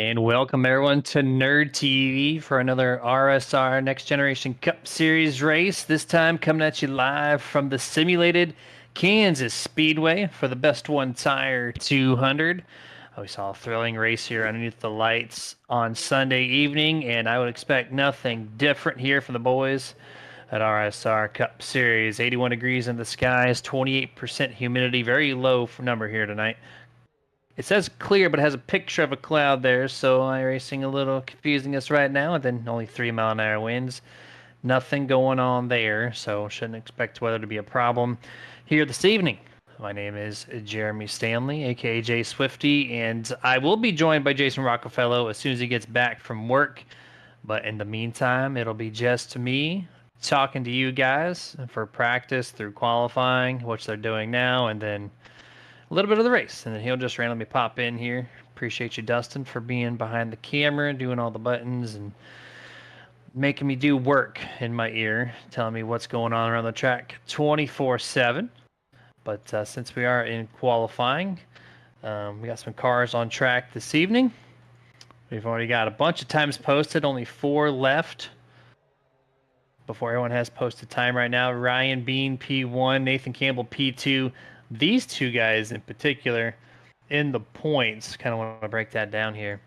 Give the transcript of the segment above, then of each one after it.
And welcome everyone to Nerd TV for another RSR Next Generation Cup Series race. This time coming at you live from the simulated Kansas Speedway for the BestOne Tire 200. We saw a thrilling race here underneath the lights on Sunday evening, and I would expect nothing different here from the boys at RSR Cup Series. 81 degrees in the skies, 28% humidity, very low number here tonight. It says clear, but it has a picture of a cloud there, so iRacing a little confusing us right now. And then only 3-mile-an-hour winds. Nothing going on there, so shouldn't expect weather to be a problem here this evening. My name is Jeremy Stanley, aka Jay Swifty, and I will be joined by Jason Rockefeller as soon as he gets back from work. But in the meantime, it'll be just me talking to you guys for practice through qualifying, which they're doing now, and then a little bit of the race, and then he'll just randomly pop in here. Appreciate you, Dustin, for being behind the camera, doing all the buttons, and making me do work in my ear, telling me what's going on around the track 24/7. But since we are in qualifying, we got some cars on track this evening. We've already got a bunch of times posted, only 4 left before everyone has posted time right now. Ryan Bean, P1, Nathan Campbell, P2. These two guys in particular in the points, kind of want to break that down here.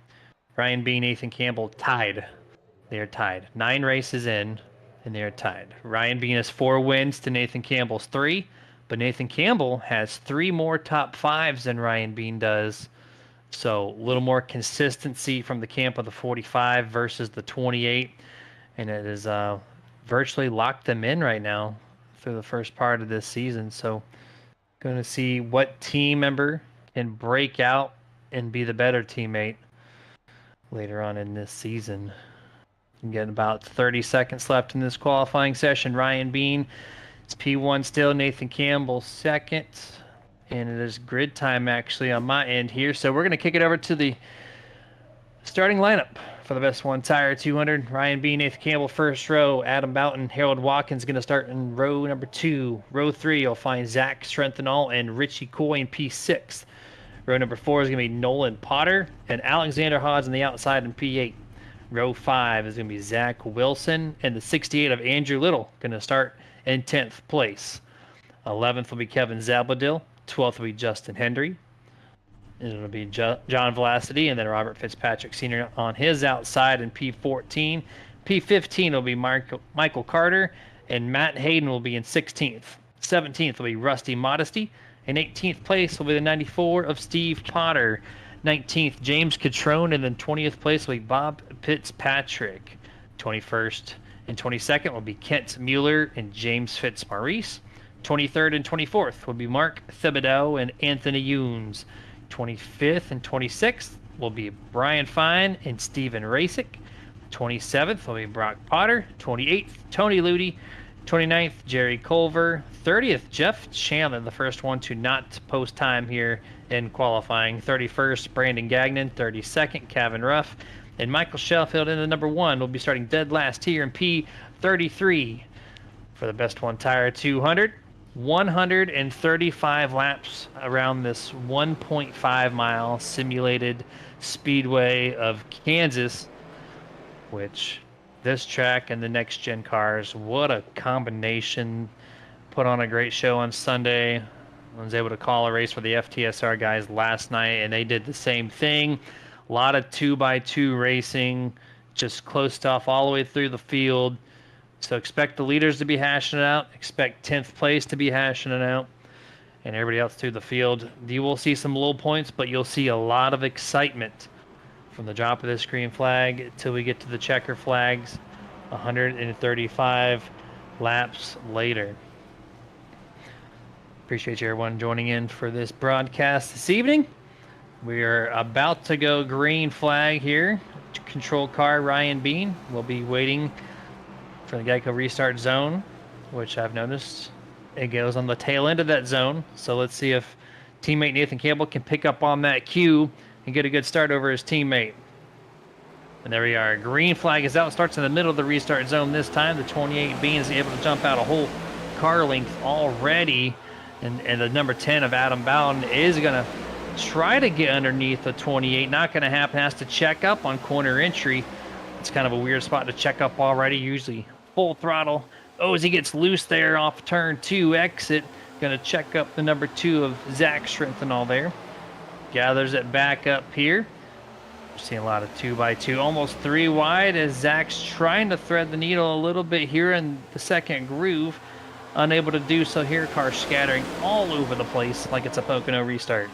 Ryan Bean, Nathan Campbell tied. They are tied. 9 races in, and they are tied. Ryan Bean has 4 wins to Nathan Campbell's 3, but Nathan Campbell has 3 more top 5s than Ryan Bean does. So a little more consistency from the camp of the 45 versus the 28, and it is virtually locked them in right now through the first part of this season. So going to see what team member can break out and be the better teammate later on in this season. I'm getting about 30 seconds left in this qualifying session. Ryan Bean, it's P1 still. Nathan Campbell second. And it is grid time actually on my end here. So we're going to kick it over to the starting lineup for the BestOne Tire 200. Ryan Bean, Nathan Campbell, first row. Adam Boughton, Harold Watkins going to start in row number 2. Row 3, you'll find Zach Strenthenall and Richie Coy in P6. Row number 4 is going to be Nolan Potter and Alexander Hodge on the outside in P8. Row 5 is going to be Zach Wilson and the 68 of Andrew Little going to start in 10th place. 11th will be Kevin Zabladil. 12th will be Justin Hendry. It'll be John Velocity and then Robert Fitzpatrick Sr. on his outside in P14. P15 will be Michael Carter, and Matt Hayden will be in 16th. 17th will be Rusty Modesty, and 18th place will be the 94 of Steve Potter. 19th, James Catrone, and then 20th place will be Bob Fitzpatrick. 21st and 22nd will be Kent Mueller and James Fitzmaurice. 23rd and 24th will be Mark Thibodeau and Anthony Younes. 25th and 26th will be Brian Fine and Steven Rasick. 27th will be Brock Potter. 28th, Tony Ludi. 29th, Jerry Culver. 30th, Jeff Chandler, the first one to not post time here in qualifying. 31st, Brandon Gagnon. 32nd, Kevin Ruff. And Michael Sheffield in the number 1 will be starting dead last here in P33 for the BestOne Tire 200. 135 laps around this 1.5 mile simulated speedway of Kansas, which this track and the next gen cars, what a combination. Put on a great show on Sunday. I was able to call a race for the FTSR guys last night, and they did the same thing. A lot of 2x2 racing, just close stuff all the way through the field. So expect the leaders to be hashing it out. Expect 10th place to be hashing it out. And everybody else through the field. You will see some low points, but you'll see a lot of excitement from the drop of this green flag till we get to the checker flags 135 laps later. Appreciate you everyone joining in for this broadcast this evening. We are about to go green flag here. Control car Ryan Bean will be waiting for the Geico restart zone, which I've noticed it goes on the tail end of that zone. So let's see if teammate Nathan Campbell can pick up on that cue and get a good start over his teammate. And there we are. Green flag is out. Starts in the middle of the restart zone this time. The 28 Bean is able to jump out a whole car length already. And the number 10 of Adam Bowden is going to try to get underneath the 28. Not going to happen. Has to check up on corner entry. It's kind of a weird spot to check up already. Usually full throttle. Oh, as he gets loose there off turn 2 exit. Going to check up the number 2 of Zach Strenthal there. Gathers it back up here. We're seeing a lot of 2x2, almost 3 wide as Zach's trying to thread the needle a little bit here in the second groove. Unable to do so here. Car scattering all over the place like it's a Pocono restart.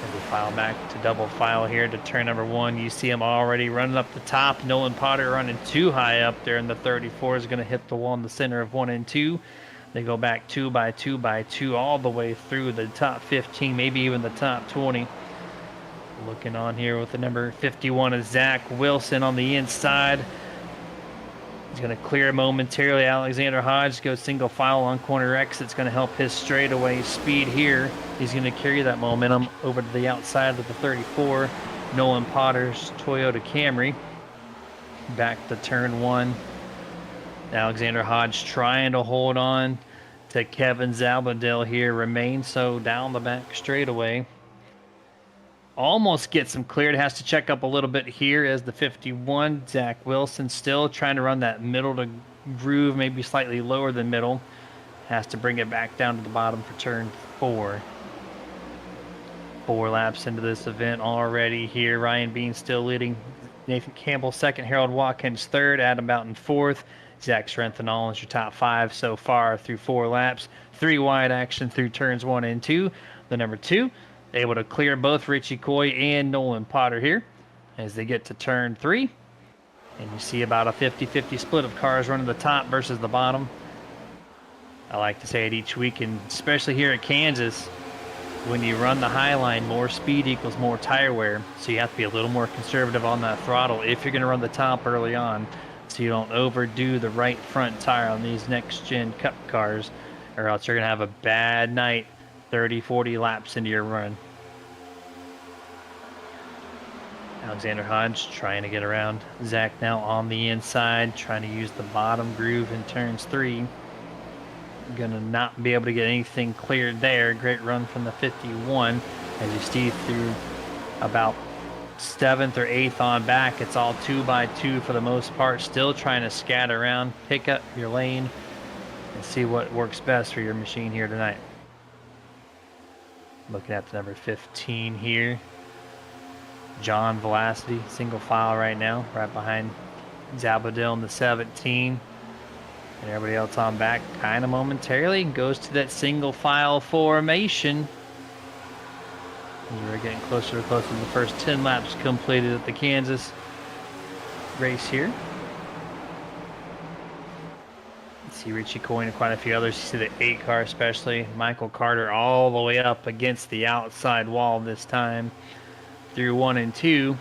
And we file back to double file here to turn number 1. You see him already running up the top. Nolan Potter running too high up there, and the 34 is going to hit the wall in the center of 1 and 2. They go back 2x2x2 all the way through the top 15, maybe even the top 20. Looking on here with the number 51 is Zach Wilson on the inside. He's going to clear momentarily. Alexander Hodge goes single file on corner exit. It's going to help his straightaway speed here. He's going to carry that momentum over to the outside of the 34. Nolan Potter's Toyota Camry. Back to turn 1. Alexander Hodge trying to hold on to Kevin Zabadell here. Remains so down the back straightaway. Almost gets him cleared. Has to check up a little bit here as the 51. Zach Wilson still trying to run that middle to groove, maybe slightly lower than middle. Has to bring it back down to the bottom for turn 4. 4 laps into this event already here. Ryan Bean still leading. Nathan Campbell second. Harold Watkins third. Adam Boughton fourth. Zach Strenthal is your top 5 so far through 4 laps. 3 wide action through turns 1 and 2. The number 2. Able to clear both Richie Coy and Nolan Potter here as they get to turn 3. And you see about a 50-50 split of cars running the top versus the bottom. I like to say it each week, and especially here at Kansas, when you run the high line, more speed equals more tire wear. So you have to be a little more conservative on that throttle if you're going to run the top early on, so you don't overdo the right front tire on these next-gen Cup cars, or else you're going to have a bad night 30-40 laps into your run. Alexander Hodge trying to get around Zach now on the inside, trying to use the bottom groove in turns 3. Gonna not be able to get anything cleared there. Great run from the 51 as you see through about 7th or 8th on back. It's all 2x2 for the most part. Still trying to scatter around, pick up your lane, and see what works best for your machine here tonight. Looking at the number 15 here. John Velocity, single file right now, right behind Zabadell in the 17. And everybody else on back kind of momentarily goes to that single file formation. We're getting closer and closer to the first 10 laps completed at the Kansas race here. See Richie Coyne and quite a few others. You see the 8 car especially. Michael Carter all the way up against the outside wall this time through 1 and 2.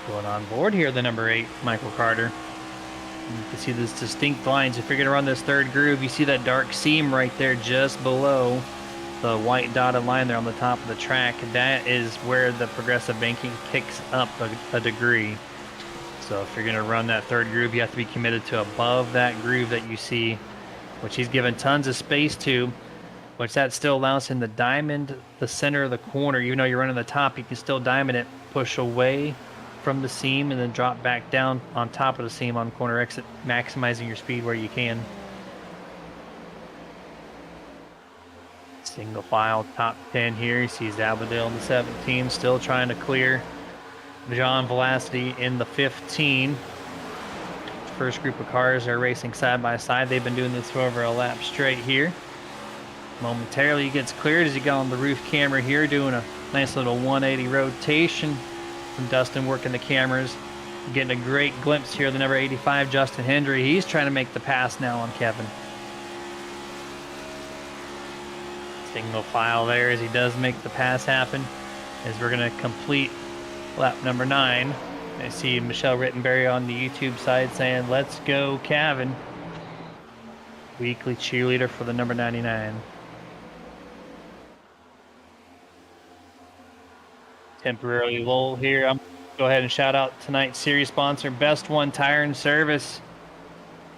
Going on board here, the number 8, Michael Carter. You can see those distinct lines. If you're going to run this third groove, you see that dark seam right there just below the white dotted line there on the top of the track. That is where the progressive banking kicks up a degree. So if you're going to run that third groove, you have to be committed to above that groove that you see, which he's given tons of space to, which that still allows him to diamond the center of the corner. Even though you're running the top, you can still diamond it, push away from the seam, and then drop back down on top of the seam on corner exit, maximizing your speed where you can. Single file top 10 here. You see Zabadell in the 17, still trying to clear John Velocity in the 15. First group of cars are racing side by side. They've been doing this for over a lap straight here. Momentarily he gets cleared as he got on the roof camera here, doing a nice little 180 rotation from Dustin working the cameras. Getting a great glimpse here of the number 85, Justin Hendry. He's trying to make the pass now on Kevin. Single file there as he does make the pass happen, as we're going to complete lap number 9. I see Michelle Rittenberry on the YouTube side saying, "Let's go, Kevin." Weekly cheerleader for the number 99. Temporarily lull here. I'm going to go ahead and shout out tonight's series sponsor, BestOne Tire and Service,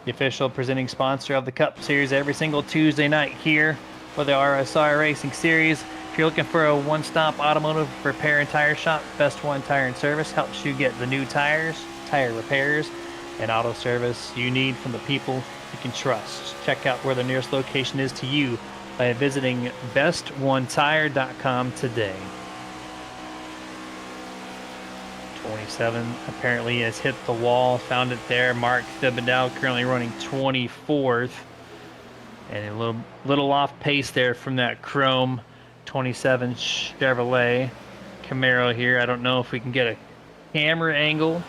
the official presenting sponsor of the Cup Series every single Tuesday night here for the RSR Racing Series. If you're looking for a one-stop automotive repair and tire shop, Best One Tire and Service helps you get the new tires, tire repairs, and auto service you need from the people you can trust. Check out where the nearest location is to you by visiting bestonetire.com today. 27 apparently has hit the wall, found it there. Mark Thibodeau currently running 24th. And a little off pace there from that chrome 27 Chevrolet Camaro here. I don't know if we can get a camera angle.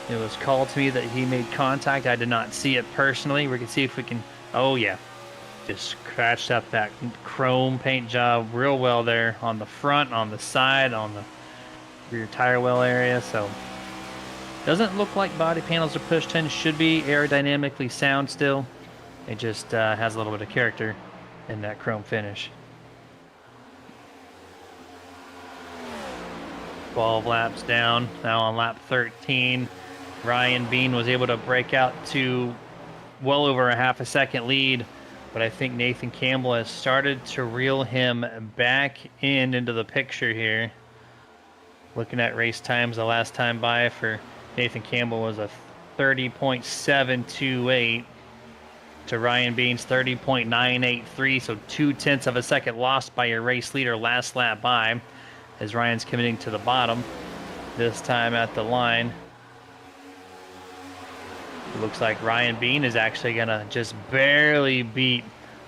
It was called to me that he made contact. I did not see it personally. We can see if we can. Oh yeah, just scratched up that chrome paint job real well there on the front, on the side, on the rear tire well area. So doesn't look like body panels are pushed in. Should be aerodynamically sound still. It just has a little bit of character in that chrome finish. 12 laps down, now on lap 13. Ryan Bean was able to break out to well over a half a second lead, but I think Nathan Campbell has started to reel him back into the picture here. Looking at race times, the last time by for Nathan Campbell was a 30.728 to Ryan Bean's 30.983, so 0.2 of a second lost by your race leader last lap by, as Ryan's committing to the bottom, this time at the line. It looks like Ryan Bean is actually going to just barely beat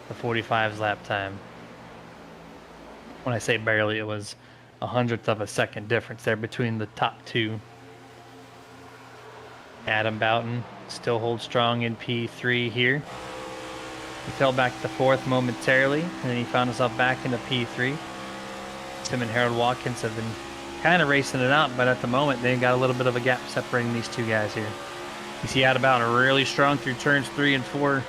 the 45's lap time. When I say barely, it was 1/100th of a second difference there between the top two. Adam Boughton still holds strong in P3 here. He fell back to 4th momentarily, and then he found himself back into P3. Tim and Harold Watkins have been kind of racing it out, but at the moment they've got a little bit of a gap separating these two guys here. You see Adam Boughton really strong through turns 3 and 4,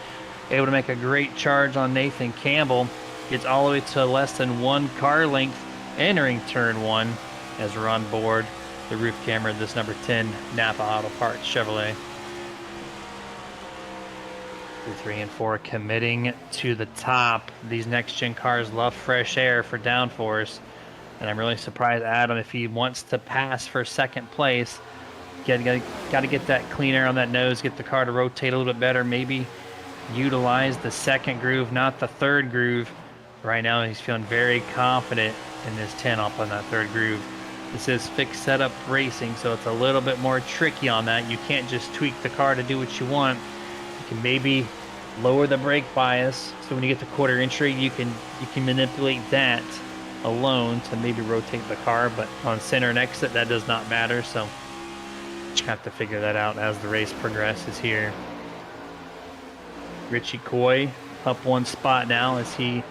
able to make a great charge on Nathan Campbell. Gets all the way to less than 1 car length entering turn 1 as we're on board the roof camera of this number 10 Napa Auto Parts Chevrolet. 3 and 4 committing to the top. These next gen cars love fresh air for downforce, and I'm really surprised Adam, if he wants to pass for second place, got to get that clean air on that nose, get the car to rotate a little bit better, maybe utilize the second groove, not the third groove. Right now he's feeling very confident in this 10 up on that third groove. This is fixed setup racing, so it's a little bit more tricky on that. You can't just tweak the car to do what you want. You can maybe lower the brake bias, so when you get the quarter entry, you can manipulate that alone to maybe rotate the car, but on center and exit that does not matter, so you have to figure that out as the race progresses here. Richie Coy up 1 spot now as he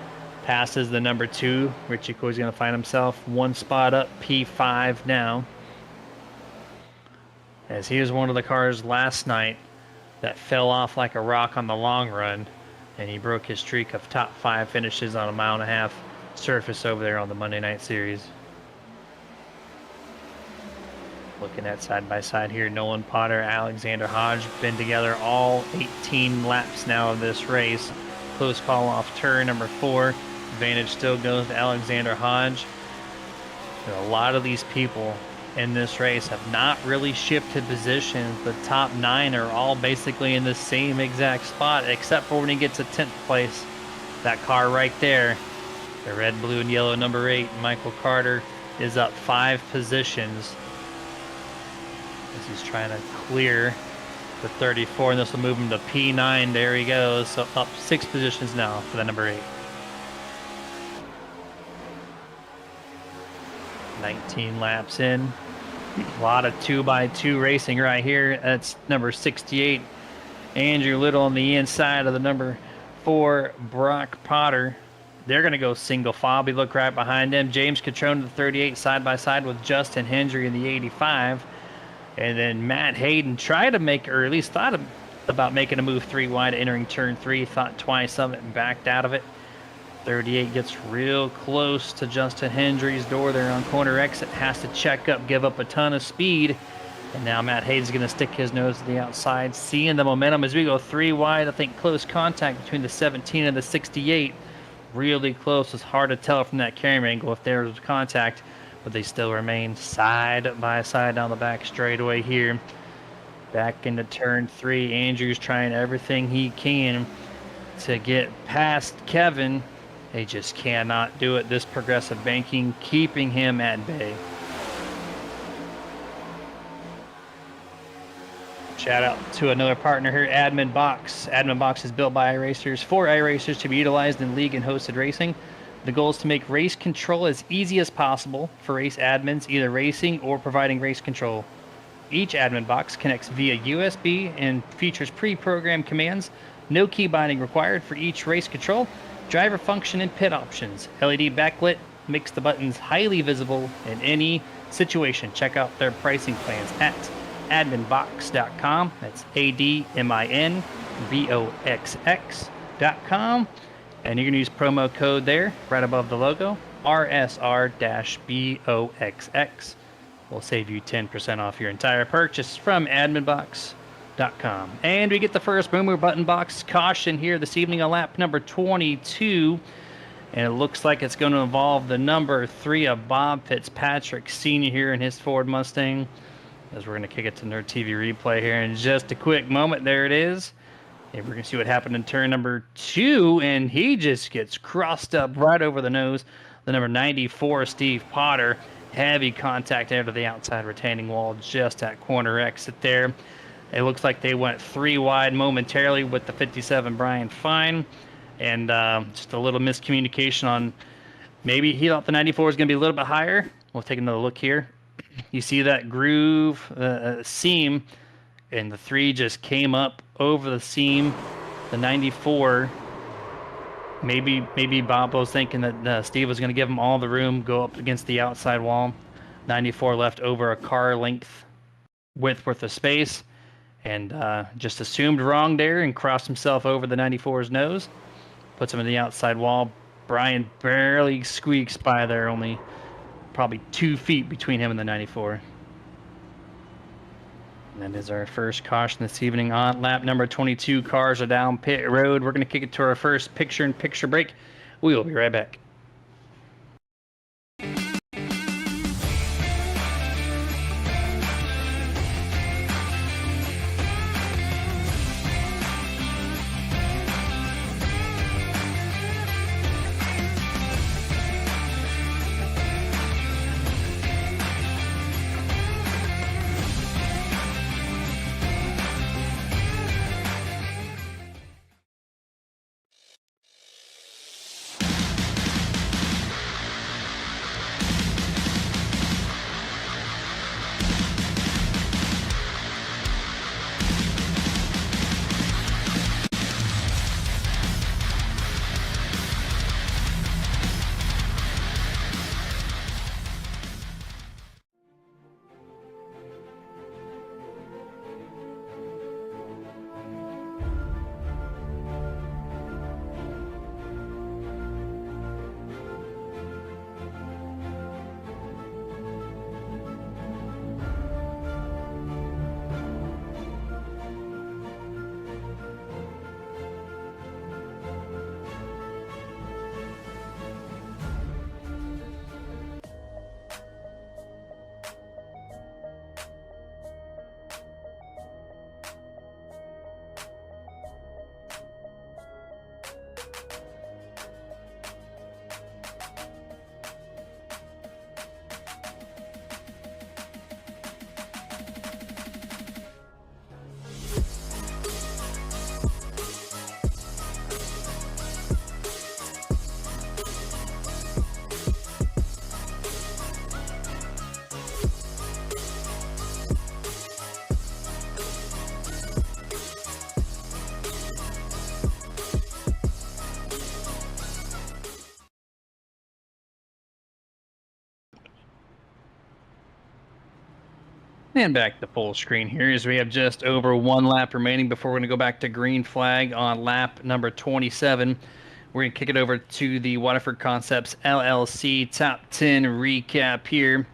passes the number 2. Richie Coy's going to find himself 1 spot up, P5 now, as he was one of the cars last night that fell off like a rock on the long run, and he broke his streak of top 5 finishes on a 1.5 mile surface over there on the Monday Night Series. Looking at side by side here, Nolan Potter, Alexander Hodge, been together all 18 laps now of this race. Close call off turn number 4. Advantage still goes to Alexander Hodge. A lot of these people in this race have not really shifted positions. The top 9 are all basically in the same exact spot, except for when he gets a 10th place. That car right there, the red, blue, and yellow number 8, Michael Carter, is up 5 positions as he's trying to clear the 34, and this will move him to P9. There he goes, so up 6 positions now for the number 8. 19 laps in. A lot of 2x2 racing right here. That's number 68, Andrew Little, on the inside of the number 4, Brock Potter. They're going to go single file. We look right behind them. James Catrone, the 38, side by side with Justin Hendry in the 85. And then Matt Hayden tried to make, or at least thought about making a move 3 wide, entering turn 3. Thought twice of it and backed out of it. 38 gets real close to Justin Hendry's door there on corner exit. Has to check up, give up a ton of speed. And now Matt Hayes is going to stick his nose to the outside, seeing the momentum as we go 3 wide. I think close contact between the 17 and the 68. Really close. It's hard to tell from that camera angle if there was contact, but they still remain side by side down the back straightaway here. Back into turn 3. Andrew's trying everything he can to get past Kevin. They just cannot do it. This progressive banking keeping him at bay. Shout out to another partner here, Admin Box. Admin Box is built by iRacers for iRacers to be utilized in league and hosted racing. The goal is to make race control as easy as possible for race admins, either racing or providing race control. Each admin box connects via USB and features pre-programmed commands. No key binding required for each race control. Driver function and pit options. LED backlit makes the buttons highly visible in any situation. Check out their pricing plans at adminbox.com. That's ADMINBOXX.com. And you're going to use promo code there right above the logo, RSR-BOXX. Will save you 10% off your entire purchase from adminbox.com. And we get the first Boomer button box caution here this evening on lap number 22. And it looks like it's going to involve the number 3 of Bob Fitzpatrick Sr. here in his Ford Mustang. As we're going to kick it to Nerd TV replay here in just a quick moment. There it is. And we're going to see what happened in turn number 2. And he just gets crossed up right over the nose. The number 94, Steve Potter. Heavy contact out of the outside retaining wall just at corner exit there. It looks like they went 3 wide momentarily with the 57 Brian Fine. And just a little miscommunication on maybe he thought the 94 was going to be a little bit higher. We'll take another look here. You see that groove seam, and the 3 just came up over the seam. The 94, maybe Bob was thinking that Steve was going to give him all the room, go up against the outside wall. 94 left over a car length width worth of space, and just assumed wrong there and crossed himself over the 94's nose. Puts him in the outside wall. Brian barely squeaks by there, only probably 2 feet between him and the 94. And that is our first caution this evening on lap number 22. Cars are down pit road. We're going to kick it to our first picture-in-picture break. We will be right back. And back to full screen here as we have just over 1 lap remaining before we're going to go back to green flag on lap number 27. We're going to kick it over to the Waterford Concepts LLC Top 10 recap here.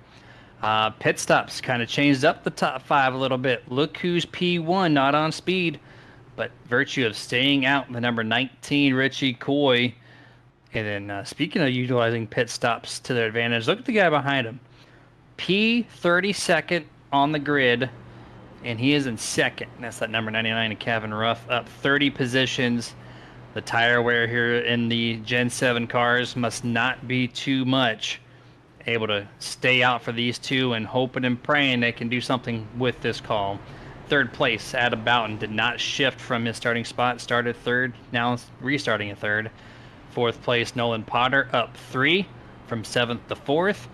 Pit stops kind of changed up the top five a little bit. Look who's P1, not on speed, but virtue of staying out the number 19, Richie Coy. And then speaking of utilizing pit stops to their advantage, look at the guy behind him. P32nd on the grid, and he is in second. That's that number 99, Kevin Ruff, up 30 positions. The tire wear here in the Gen 7 cars must not be too much. Able to stay out for these two and hoping and praying they can do something with this call. Third place, Adam Boughton did not shift from his starting spot, started third, now restarting at third. Fourth place, Nolan Potter, up 3 from 7th to 4th.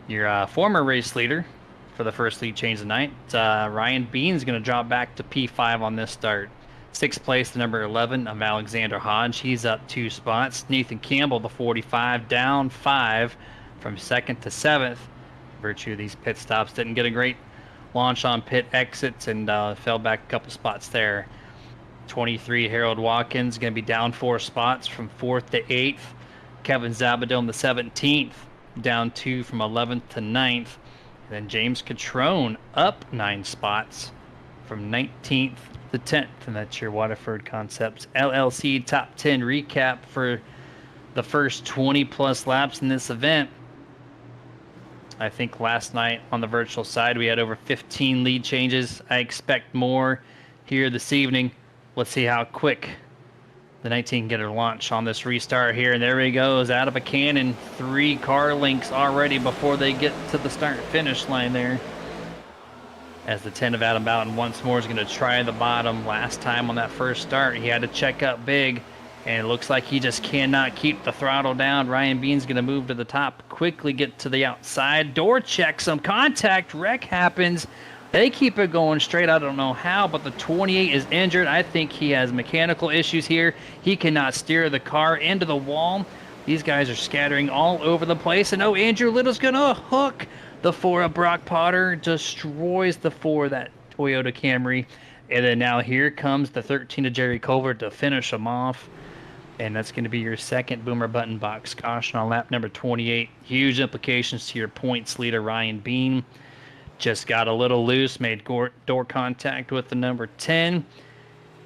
Your former race leader for the first lead change of the night, Ryan Bean's going to drop back to P5 on this start. Sixth place, the number 11 of Alexander Hodge. He's up 2 spots. Nathan Campbell, the 45, down 5 from 2nd to 7th. Virtue of these pit stops, didn't get a great launch on pit exits and fell back a couple spots there. 23, Harold Watkins, going to be down 4 spots from 4th to 8th. Kevin Zabadone, the 17th, down 2 from 11th to 9th. And then James Catrone up 9 spots from 19th to 10th. And that's your Waterford Concepts LLC top 10 recap for the first 20 plus laps in this event. I think last night on the virtual side we had over 15 lead changes. I expect more here this evening. Let's see how quick the 19 can get her launch on this restart here. And there he goes, out of a cannon. 3 car lengths already before they get to the start-finish line there. As the 10 of Adam Boughton once more is going to try the bottom. Last time on that first start, he had to check up big. And it looks like he just cannot keep the throttle down. Ryan Bean's going to move to the top, quickly get to the outside. Door check, some contact, wreck happens. They keep it going straight. I don't know how, but the 28 is injured. I think he has mechanical issues here. He cannot steer the car into the wall. These guys are scattering all over the place. And oh, Andrew Little's going to hook the 4 of Brock Potter. Destroys the 4 of that Toyota Camry. And then now here comes the 13 of Jerry Culver to finish him off. And that's going to be your second Boomer Button box caution on lap number 28. Huge implications to your points leader, Ryan Bean. Just got a little loose, made door contact with the number 10.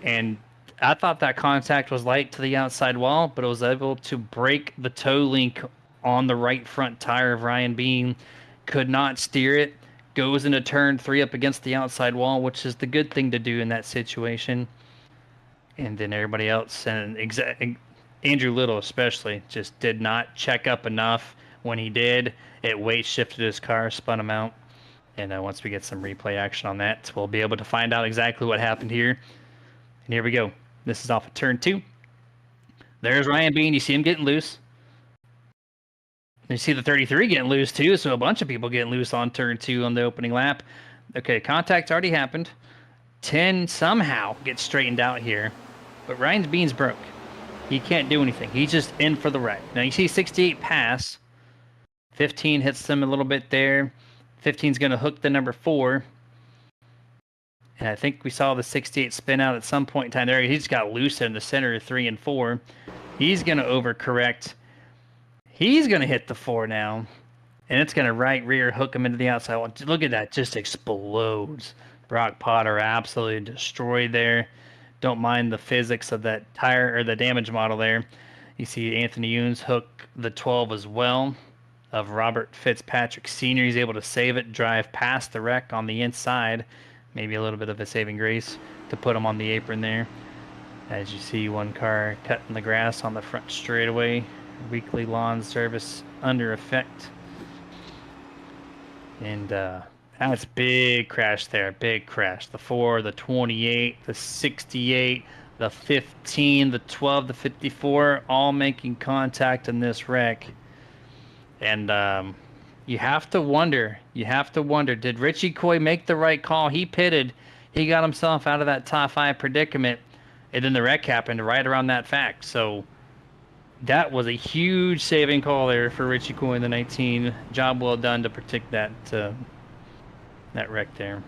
And I thought that contact was light to the outside wall, but it was able to break the toe link on the right front tire of Ryan Bean. Could not steer it. Goes into turn 3 up against the outside wall, which is the good thing to do in that situation. And then everybody else, and Andrew Little especially, just did not check up enough. When he did, it weight shifted his car, spun him out. And once we get some replay action on that, we'll be able to find out exactly what happened here. And here we go. This is off of turn 2. There's Ryan Bean. You see him getting loose. You see the 33 getting loose too, so a bunch of people getting loose on turn 2 on the opening lap. Okay, contact's already happened. 10 somehow gets straightened out here. But Ryan Bean's broke. He can't do anything. He's just in for the wreck. Now you see 68 pass. 15 hits them a little bit there. 15's going to hook the number 4. And I think we saw the 68 spin out at some point in time there. He just got loose in the center of 3 and 4. He's going to overcorrect. He's going to hit the 4 now. And it's going to right rear hook him into the outside wall. Look at that. Just explodes. Brock Potter absolutely destroyed there. Don't mind the physics of that tire or the damage model there. You see Anthony Younes hook the 12 as well of Robert Fitzpatrick Sr. He's able to save it, drive past the wreck on the inside. Maybe a little bit of a saving grace to put him on the apron there. As you see, one car cutting the grass on the front straightaway. Weekly lawn service under effect. And that's big crash there, big crash. The 4, the 28, the 68, the 15, the 12, the 54, all making contact in this wreck. And you have to wonder, did Richie Coy make the right call? He pitted, he got himself out of that top 5 predicament, and then the wreck happened right around that fact. So that was a huge saving call there for Richie Coy in the 19. Job well done to protect that wreck there.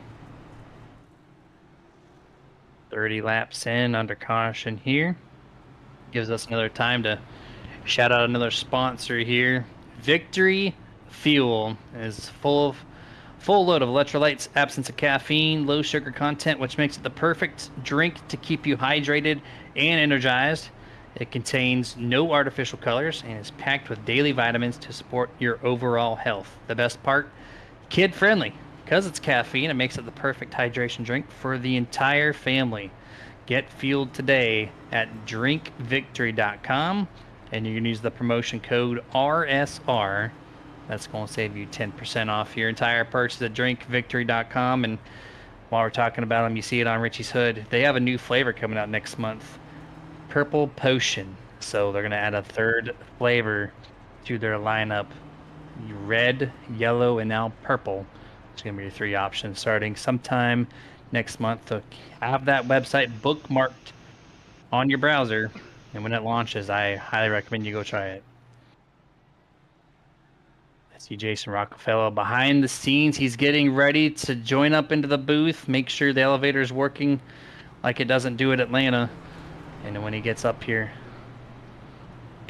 30 laps in under caution here. Gives us another time to shout out another sponsor here. Victory Fuel is full of Full load of electrolytes, absence of caffeine, low sugar content, which makes it the perfect drink to keep you hydrated and energized. It contains no artificial colors and is packed with daily vitamins to support your overall health. The best part, kid friendly. Because it's caffeine, it makes it the perfect hydration drink for the entire family. Get fueled today at drinkvictory.com, and you can use the promotion code RSR. That's going to save you 10% off your entire purchase at drinkvictory.com. And while we're talking about them, you see it on Richie's hood. They have a new flavor coming out next month, Purple Potion. So they're going to add a third flavor to their lineup, red, yellow, and now purple. It's going to be your 3 options starting sometime next month. So have that website bookmarked on your browser, and when it launches, I highly recommend you go try it. I see Jason Rockefeller behind the scenes. He's getting ready to join up into the booth, make sure the elevator is working like it doesn't do at Atlanta. And when he gets up here,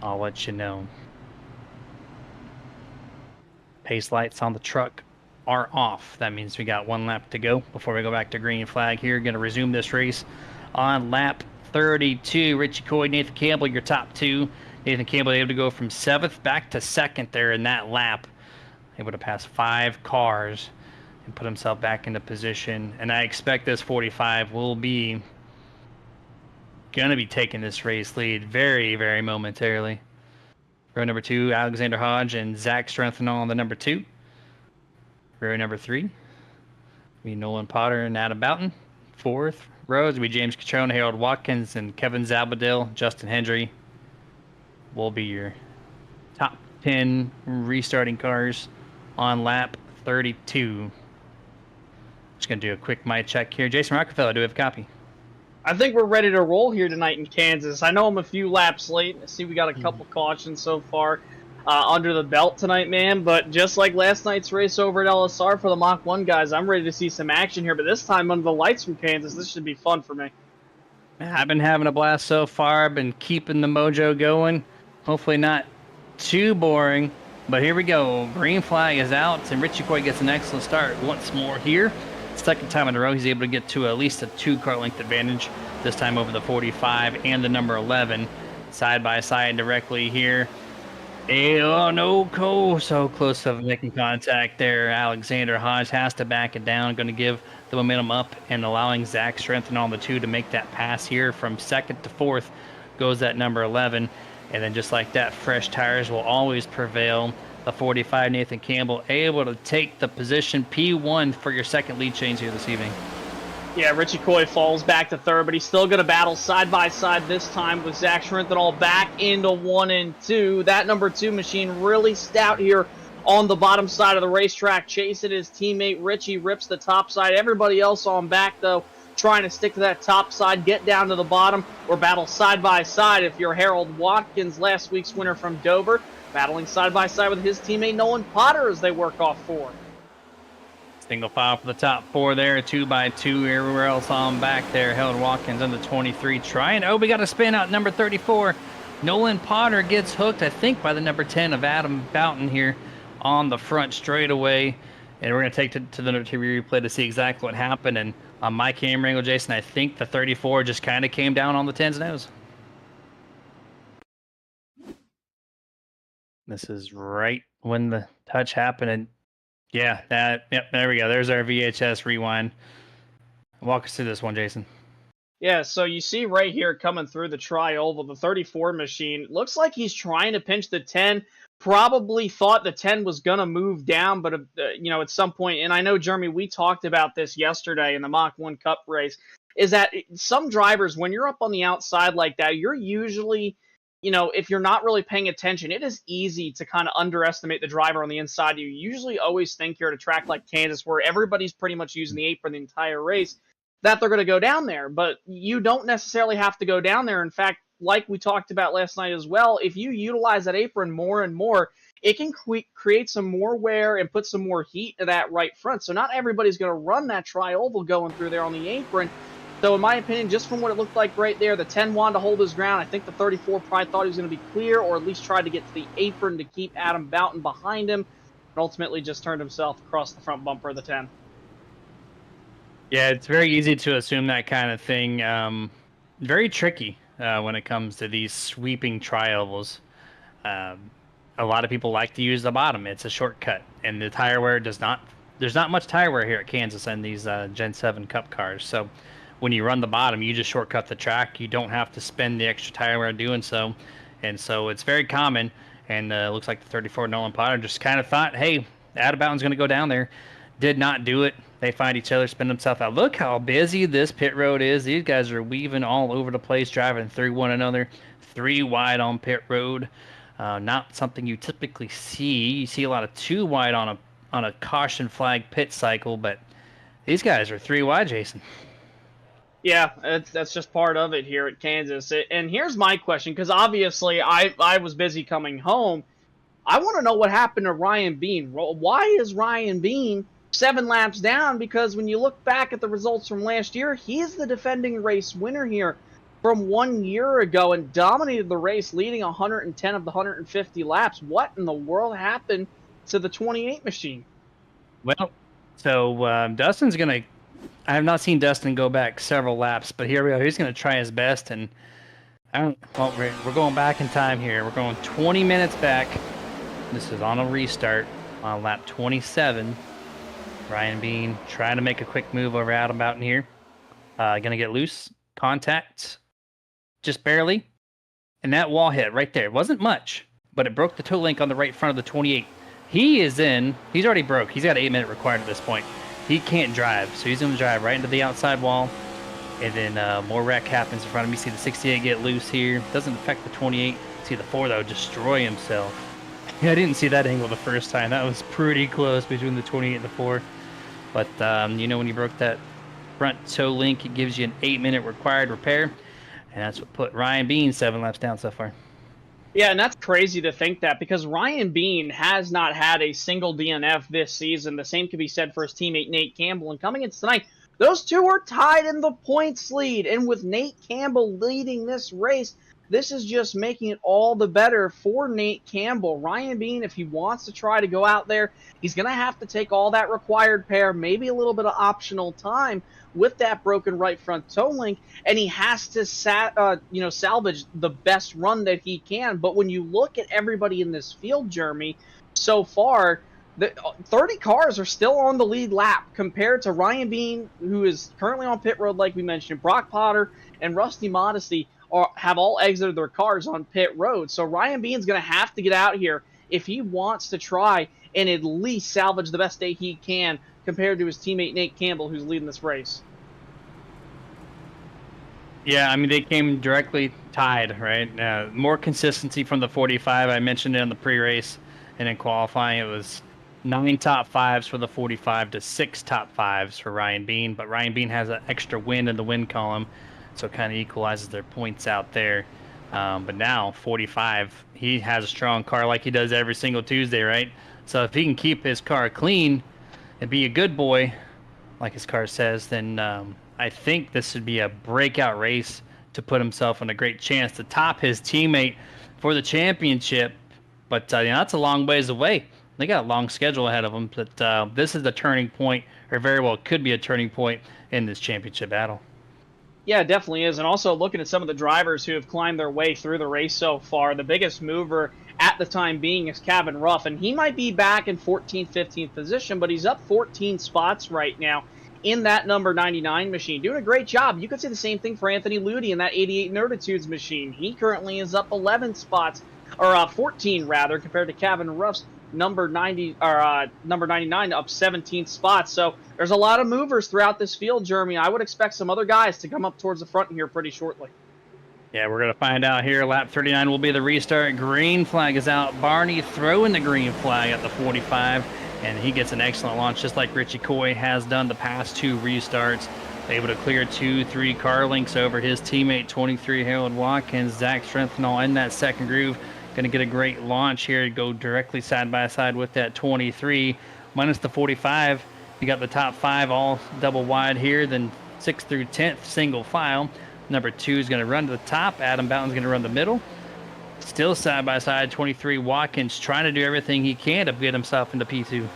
I'll let you know. Pace lights on the truck are off. That means we got 1 lap to go before we go back to green flag here. Going to resume this race on lap 32. Richie Coy, Nathan Campbell, your top 2. Nathan Campbell able to go from 7th back to 2nd there in that lap. Able to pass 5 cars and put himself back into position. And I expect this 45 will be going to be taking this race lead very, very momentarily. Row number 2, Alexander Hodge and Zach Strenthal on the number 2. Row number 3, be Nolan Potter and Adam Boughton. 4th row will be James Catrone, Harold Watkins, and Kevin Zabadil. Justin Hendry will be your top 10 restarting cars on lap 32. Just going to do a quick mic check here. Jason Rockefeller, do we have a copy? I think we're ready to roll here tonight in Kansas. I know I'm a few laps late. I see we got a couple cautions so far under the belt tonight, man. But just like last night's race over at LSR for the Mach 1 guys, I'm ready to see some action here. But this time under the lights from Kansas, this should be fun for me. I've been having a blast so far. I've been keeping the mojo going. Hopefully not too boring. But here we go. Green flag is out, and Richie Coy gets an excellent start once more here. Second time in a row, he's able to get to at least a 2-car length advantage, this time over the 45 and the number 11. Side by side directly here. Oh, no, so close to making contact there. Alexander Hodge has to back it down, going to give the momentum up and allowing Zach Strenthal on the 2 to make that pass here. From 2nd to 4th goes that number 11. And then just like that, fresh tires will always prevail. The 45, Nathan Campbell, able to take the position P1 for your second lead change here this evening. Yeah, Richie Coy falls back to 3rd, but he's still going to battle side by side this time with Zach Strenthal back into 1 and 2. That number 2 machine really stout here on the bottom side of the racetrack, chasing his teammate. Richie rips the top side. Everybody else on back, though, trying to stick to that top side, get down to the bottom, or battle side by side. If you're Harold Watkins, last week's winner from Dover, battling side by side with his teammate Nolan Potter as they work off 4. Single file for the top 4 there, 2x2 everywhere else on back there. Harold Watkins on the 23 trying. Oh, we got a spin out number 34. Nolan Potter gets hooked, I think, by the number 10 of Adam Boughton here on the front straightaway. And we're going to take it to the TV replay to see exactly what happened. And on my camera angle, Jason, I think the 34 just kind of came down on the 10's nose. This is right when the touch happened. And yeah, there we go. There's our VHS rewind. Walk us through this one, Jason. Yeah, so you see right here coming through the tri-oval, the 34 machine. Looks like he's trying to pinch the 10. Probably thought the 10 was going to move down, but, at some point, and I know, Jeremy, we talked about this yesterday in the Mach 1 Cup race, is that some drivers, when you're up on the outside like that, you're usually, if you're not really paying attention, it is easy to kind of underestimate the driver on the inside. You usually always think you're at a track like Kansas where everybody's pretty much using the apron the entire race, that they're going to go down there, but you don't necessarily have to go down there. In fact, like we talked about last night as well, if you utilize that apron more and more, it can create some more wear and put some more heat to that right front. So not everybody's going to run that tri-oval going through there on the apron. So in my opinion, just from what it looked like right there, the 10 wanted to hold his ground. I think the 34 probably thought he was going to be clear, or at least tried to get to the apron to keep Adam Boughton behind him. ultimately just turned himself across the front bumper of the 10. Yeah, it's very easy to assume that kind of thing. Very tricky when it comes to these sweeping tri-ovals. Um, a lot of people like to use the bottom. It's a shortcut, and the tire wear does not. There's not much tire wear here at Kansas in these Gen 7 Cup cars. So when you run the bottom, you just shortcut the track. You don't have to spend the extra tire wear doing so, and so it's very common. And looks like the 34 Nolan Potter just kind of thought, hey, out of bounds going to go down there. Did not do it. They find each other, spin themselves out. Look how busy this pit road is. These guys are weaving all over the place, driving through one another. 3 wide on pit road. Not something you typically see. You see a lot of 2 wide on a caution flag pit cycle, but these guys are 3 wide, Jason. Yeah, that's just part of it here at Kansas. And here's my question, because obviously I was busy coming home. I want to know what happened to Ryan Bean. Why is Ryan Bean 7 laps down? Because when you look back at the results from last year, he's the defending race winner here from 1 year ago and dominated the race, leading 110 of the 150 laps. What in the world happened to the 28 machine? Well, so Dustin's going to. I have not seen Dustin go back several laps, but here we go. He's going to try his best, and well, we're going back in time here. We're going 20 minutes back. This is on a restart on lap 27. Ryan Bean trying to make a quick move over out about in here. Going to get loose. Contact. Just barely. And that wall hit right there. It wasn't much, but it broke the toe link on the right front of the 28. He's already broke. He's got an 8-minute required at this point. He can't drive, so he's going to drive right into the outside wall. And then more wreck happens in front of me. See the 68 get loose here. Doesn't affect the 28. See the 4, though, destroy himself. Yeah, I didn't see that angle the first time. That was pretty close between the 28 and the 4. But, when you broke that front toe link, it gives you an 8-minute required repair. And that's what put Ryan Bean 7 laps down so far. Yeah, and that's crazy to think that, because Ryan Bean has not had a single DNF this season. The same could be said for his teammate Nate Campbell. And coming into tonight, those two are tied in the points lead. And with Nate Campbell leading this race, this is just making it all the better for Nate Campbell. Ryan Bean, if he wants to try to go out there, he's going to have to take all that required pair, maybe a little bit of optional time with that broken right front toe link, and he has to salvage the best run that he can. But when you look at everybody in this field, Jeremy, so far, the 30 cars are still on the lead lap compared to Ryan Bean, who is currently on pit road, like we mentioned. Brock Potter and Rusty Modesty have all exited their cars on pit road. So Ryan Bean's going to have to get out here if he wants to try and at least salvage the best day he can compared to his teammate Nate Campbell, who's leading this race. Yeah, I mean, they came directly tied, right? More consistency from the 45. I mentioned it in the pre-race, and in qualifying, it was 9 top 5s for the 45 to 6 top 5s for Ryan Bean. But Ryan Bean has an extra win in the win column, so it kind of equalizes their points out there. But now, 45, he has a strong car like he does every single Tuesday, right? So if he can keep his car clean and be a good boy, like his car says, then I think this would be a breakout race to put himself in a great chance to top his teammate for the championship. But that's a long ways away. They got a long schedule ahead of them. But this is the turning point, or very well could be a turning point in this championship battle. Yeah, it definitely is. And also looking at some of the drivers who have climbed their way through the race so far, the biggest mover at the time being is Kevin Ruff. And he might be back in 14th, 15th position, but he's up 14 spots right now in that number 99 machine, doing a great job. You could say the same thing for Anthony Ludi in that 88 Nerditudes machine. He currently is up 11 spots, or 14 rather, compared to Kevin Ruff's number 99 up 17 spots. So there's a lot of movers throughout this field, Jeremy. I would expect some other guys to come up towards the front here pretty shortly. Yeah, we're going to find out here. Lap 39 will be the restart. Green flag is out. Barney throwing the green flag at the 45. And he gets an excellent launch, just like Richie Coy has done the past 2 restarts. Able to clear 2-3 car links over his teammate, 23 Harold Watkins. Zach Strenthal in that second groove. Going to get a great launch here. Go directly side by side with that 23. Minus the 45. You got the top 5 all double wide here. Then 6th through 10th single file. Number 2 is going to run to the top. Adam Bouton's going to run the middle. Still side by side, 23 Watkins trying to do everything he can to get himself into P2.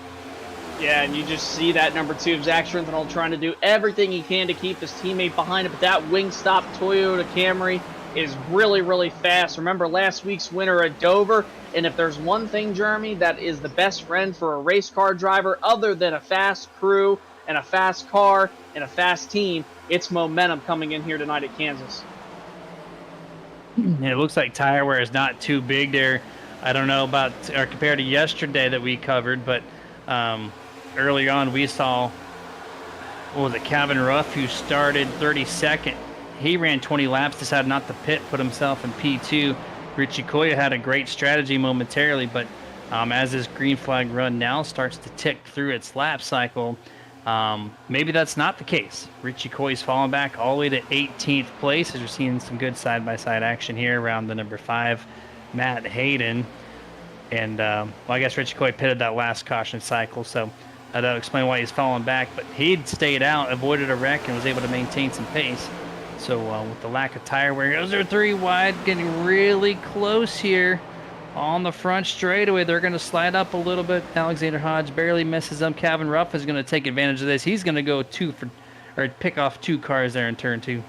Yeah, and you just see that number 2 of Zach Strenthal trying to do everything he can to keep his teammate behind him. But that Wingstop Toyota Camry is really, really fast. Remember last week's winner at Dover? And if there's one thing, Jeremy, that is the best friend for a race car driver other than a fast crew and a fast car and a fast team, it's momentum coming in here tonight at Kansas. And it looks like tire wear is not too big there. I don't know about, or compared to yesterday that we covered, but early on we saw, what was it, Calvin Ruff, who started 32nd. He ran 20 laps, decided not to pit, put himself in P2. Richie Koya had a great strategy momentarily, but as this green flag run now starts to tick through its lap cycle, maybe that's not the case. Richie Koy's fallen back all the way to 18th place, as we're seeing some good side-by-side action here around the number 5, Matt Hayden. And, well, I guess Richie Koy pitted that last caution cycle, so that'll explain why he's fallen back. But he'd stayed out, avoided a wreck, and was able to maintain some pace. So with the lack of tire wear, those are 3 wide, getting really close here on the front straightaway. They're going to slide up a little bit. Alexander Hodge barely misses them. Calvin Ruff is going to take advantage of this. He's going to go pick off 2 cars there in turn 2.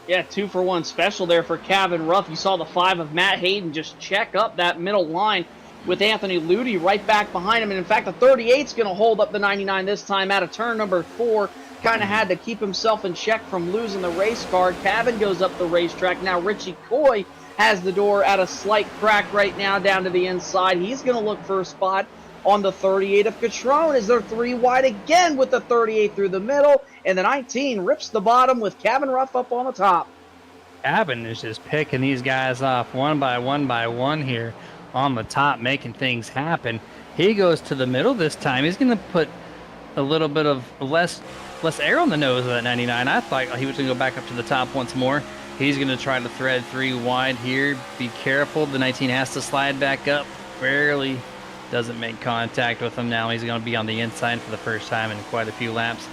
Yeah, 2-for-1 special there for Calvin Ruff. You saw the 5 of Matt Hayden just check up that middle line with Anthony Ludi right back behind him. And in fact, the 38's going to hold up the 99 this time out of turn number 4. Kind of had to keep himself in check from losing the race card. Calvin goes up the racetrack. Now Richie Koy has the door at a slight crack right now down to the inside. He's going to look for a spot on the 38 of Catrone as they're 3 wide again with the 38 through the middle. And the 19 rips the bottom with Calvin Ruff up on the top. Calvin is just picking these guys off one by one here on the top, making things happen. He goes to the middle this time. He's going to put a little bit of less air on the nose of that 99. I thought he was going to go back up to the top once more. He's going to try to thread 3 wide here. Be careful. The 19 has to slide back up. Barely doesn't make contact with him now. He's going to be on the inside for the first time in quite a few laps.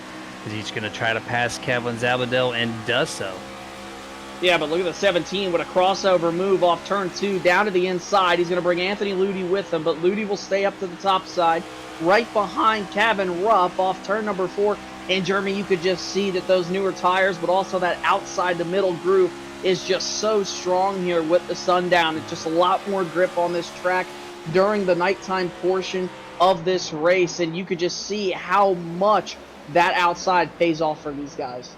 He's going to try to pass Kevin Zabadell and does so. Yeah, but look at the 17 with a crossover move off turn 2 down to the inside. He's going to bring Anthony Ludi with him, but Ludi will stay up to the top side right behind Calvin Ruff off turn number 4. And Jeremy, you could just see that those newer tires, but also that outside the middle groove is just so strong here with the sundown. It's just a lot more grip on this track during the nighttime portion of this race. And you could just see how much that outside pays off for these guys.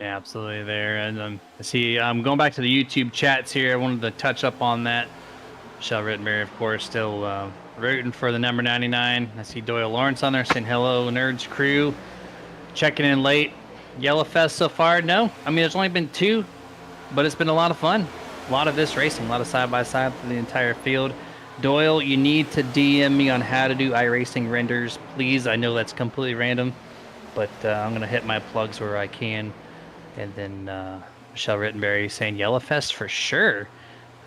Yeah, absolutely there. And see, I'm going back to the YouTube chats here. I wanted to touch up on that. Michelle Rittenberry, of course, still rooting for the number 99. I see Doyle Lawrence on there saying hello, Nerds crew. Checking in late. Yellowfest so far? No. I mean, there's only been 2, but it's been a lot of fun. A lot of this racing, a lot of side-by-side for the entire field. Doyle, you need to DM me on how to do iRacing renders, please. I know that's completely random, but I'm going to hit my plugs where I can. And then Michelle Rittenberry saying Yellowfest for sure.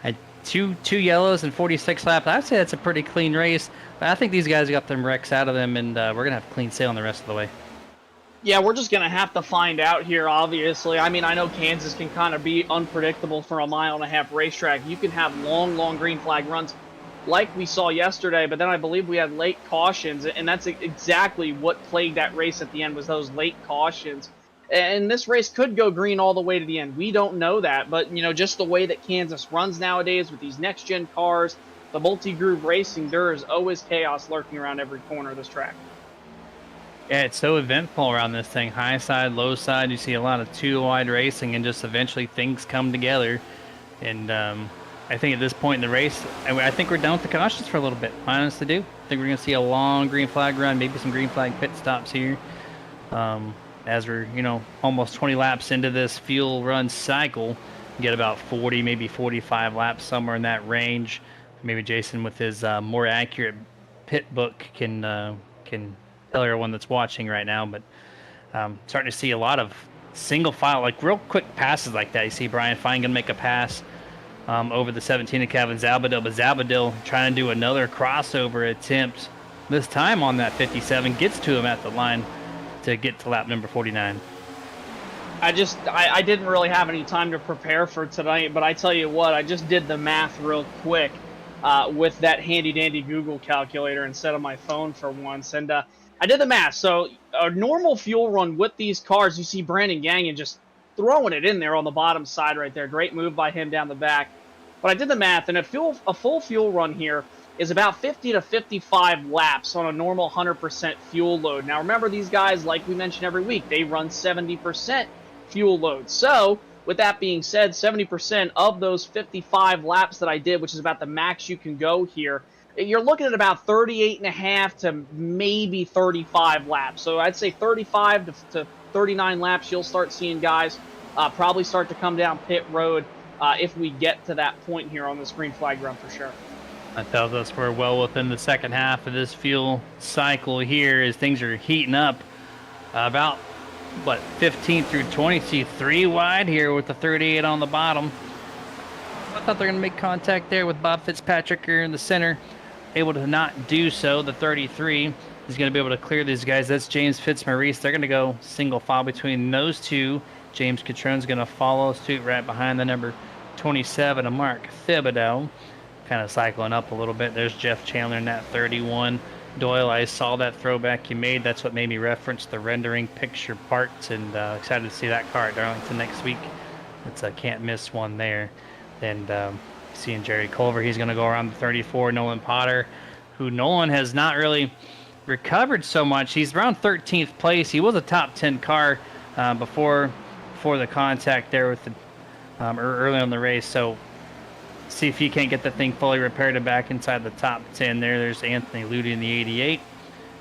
I two yellows and 46 laps. I'd say that's a pretty clean race. But I think these guys got them wrecks out of them, and we're going to have clean sailing the rest of the way. Yeah, we're just going to have to find out here, obviously. I mean, I know Kansas can kind of be unpredictable for a mile-and-a-half racetrack. You can have long green flag runs like we saw yesterday, but then I believe we had late cautions, and that's exactly what plagued that race at the end was those late cautions. And this race could go green all the way to the end. We don't know that, but, you know, just the way that Kansas runs nowadays with these next-gen cars, the multi-groove racing, there is always chaos lurking around every corner of this track. Yeah, it's so eventful around this thing. High side, low side. You see a lot of 2-wide racing, and just eventually things come together. And I think at this point in the race, I think we're done with the cautions for a little bit. I honestly do. I think we're going to see a long green flag run, maybe some green flag pit stops here. As we're, almost 20 laps into this fuel run cycle, get about 40, maybe 45 laps, somewhere in that range. Maybe Jason, with his more accurate pit book, can tell everyone that's watching right now. But starting to see a lot of single file, like real quick passes like that. You see Brian Fine gonna make a pass over the 17 of Kevin Zabadell, but Zabadell trying to do another crossover attempt. This time on that 57, gets to him at the line to get to lap number 49. I didn't really have any time to prepare for tonight, but I tell you what, I just did the math real quick with that handy dandy Google calculator instead of my phone for once, and I did the math. So a normal fuel run with these cars, you see Brandon Gagnon just throwing it in there on the bottom side right there. Great move by him down the back. But I did the math, and a full fuel run here is about 50 to 55 laps on a normal 100% fuel load. Now remember, these guys, like we mention every week, they run 70% fuel load. So with that being said, 70% of those 55 laps that I did, which is about the max you can go here, you're looking at about 38 and a half to maybe 35 laps. So I'd say 35 to 39 laps, you'll start seeing guys probably start to come down pit road if we get to that point here on this green flag run for sure. That tells us we're well within the second half of this fuel cycle here as things are heating up. About, 15 through 20, see 3 wide here with the 38 on the bottom. I thought they're going to make contact there with Bob Fitzpatrick here in the center. Able to not do so. The 33 is going to be able to clear these guys. That's James Fitzmaurice. They're going to go single file between those two. James Catrone's going to follow suit right behind the number 27 of Mark Thibodeau. Kind of cycling up a little bit. There's Jeff Chandler in that 31. Doyle, I saw that throwback you made. That's what made me reference the rendering picture parts, and excited to see that car at Darlington next week. It's a can't miss one there. And seeing Jerry Culver, he's going to go around the 34. Nolan Potter, who Nolan has not really recovered so much. He's around 13th place. He was a top 10 car before the contact there with the early on the race. So see if he can't get the thing fully repaired and back inside the top 10 there. There's Anthony Ludi in the 88.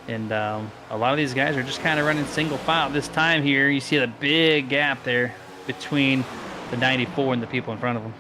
And a lot of these guys are just kind of running single file. This time here, you see the big gap there between the 94 and the people in front of them.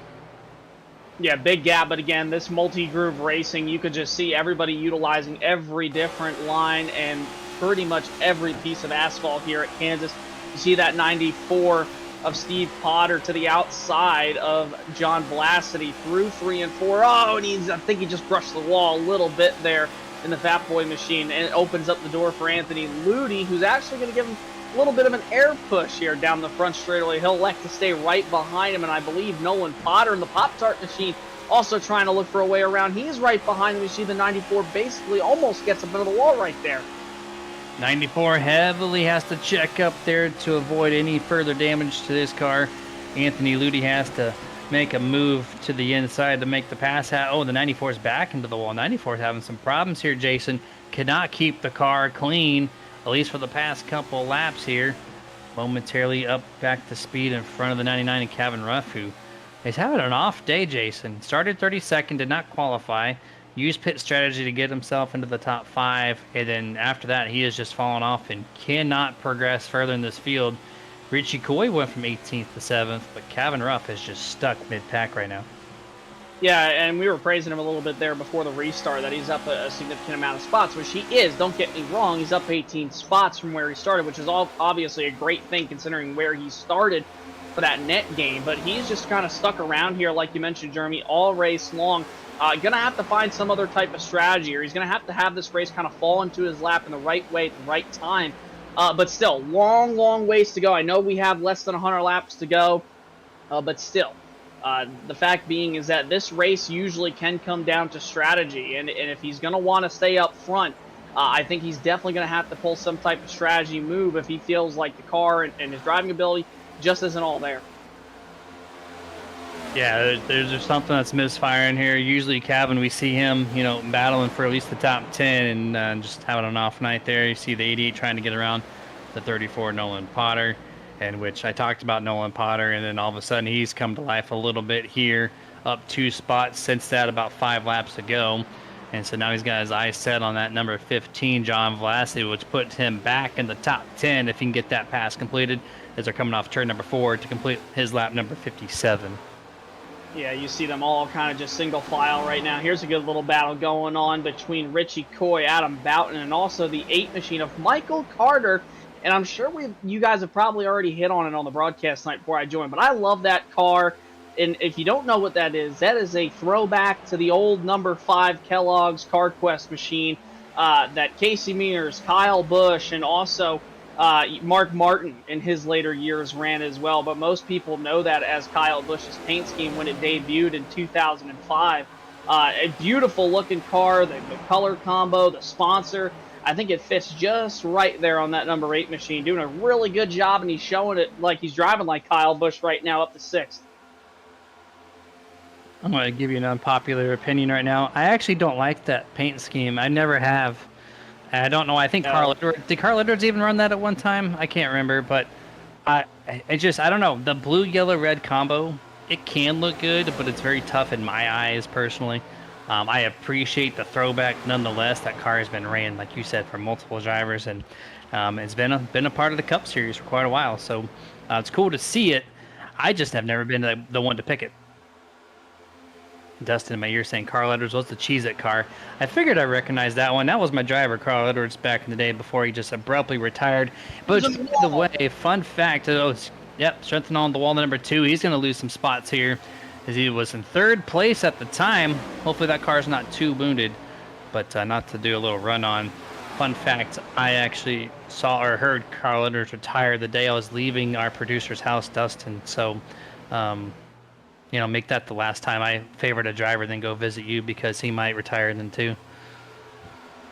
Yeah, big gap, but again, this multi-groove racing, you could just see everybody utilizing every different line and pretty much every piece of asphalt here at Kansas. You see that 94 of Steve Potter to the outside of John Blasity through 3 and 4. Oh, and I think he just brushed the wall a little bit there in the Fat Boy machine, and it opens up the door for Anthony Ludi, who's actually going to give him a little bit of an air push here down the front straightaway. He'll elect to stay right behind him, and I believe Nolan Potter in the Pop-Tart machine also trying to look for a way around. He's right behind him. You see the 94 basically almost gets up into the wall right there. 94 heavily has to check up there to avoid any further damage to this car. Anthony Ludi has to make a move to the inside to make the pass. Oh, the 94 is back into the wall. 94 is having some problems here, Jason. Cannot keep the car clean, at least for the past couple laps here. Momentarily up back to speed in front of the 99 and Kevin Ruff, who is having an off day, Jason. Started 32nd, did not qualify. Used pit strategy to get himself into the top 5, and then after that he has just fallen off and cannot progress further in this field. Richie Coy went from 18th to 7th, but Kevin Ruff is just stuck mid-pack right now. Yeah, and we were praising him a little bit there before the restart, that he's up a significant amount of spots, which he is. Don't get me wrong, he's up 18 spots from where he started, which is obviously a great thing considering where he started for that net gain. But he's just kind of stuck around here, like you mentioned, Jeremy, all race long. Gonna have to find some other type of strategy, or he's gonna have this race kind of fall into his lap in the right way at the right time. But still, long ways to go. I know we have less than 100 laps to go, but still, the fact being is that this race usually can come down to strategy, and if he's gonna want to stay up front, I think he's definitely gonna have to pull some type of strategy move if he feels like the car and his driving ability just isn't all there. Yeah, there's just something that's misfiring here. Usually, Kevin, we see him, battling for at least the top 10 and just having an off night there. You see the 88 trying to get around the 34 Nolan Potter, and which I talked about Nolan Potter, and then all of a sudden he's come to life a little bit here, up 2 spots since that about 5 laps ago. And so now he's got his eyes set on that number 15, John Vlassi, which puts him back in the top 10 if he can get that pass completed as they're coming off turn number 4 to complete his lap number 57. Yeah, you see them all kind of just single file right now. Here's a good little battle going on between Richie Coy, Adam Boughton, and also the 8 machine of Michael Carter. And I'm sure you guys have probably already hit on it on the broadcast night before I joined, but I love that car. And if you don't know what that is a throwback to the old number 5 Kellogg's CarQuest machine that Casey Mears, Kyle Busch, and also Mark Martin in his later years ran as well, but most people know that as Kyle Busch's paint scheme when it debuted in 2005. A beautiful looking car, the color combo, the sponsor. I think it fits just right there on that number 8 machine, doing a really good job, and he's showing it like he's driving like Kyle Busch right now up to 6th. I'm going to give you an unpopular opinion right now. I actually don't like that paint scheme. I never have. I don't know. I think did Carl Edwards even run that at one time? I can't remember, but I don't know. The blue, yellow, red combo, it can look good, but it's very tough in my eyes personally. I appreciate the throwback nonetheless. That car has been ran, like you said, for multiple drivers, and it's been a part of the Cup Series for quite a while. So it's cool to see it. I just have never been the one to pick it. Dustin in my ear saying Carl Edwards was the Cheez-It car. I figured I recognized that one. That was my driver, Carl Edwards, back in the day before he just abruptly retired. But by the way, fun fact, strengthen on the wall number 2. He's going to lose some spots here as he was in 3rd place at the time. Hopefully that car's not too wounded, but not to do a little run on. Fun fact, I actually saw or heard Carl Edwards retire the day I was leaving our producer's house, Dustin. So, make that the last time I favored a driver, then go visit you because he might retire then too.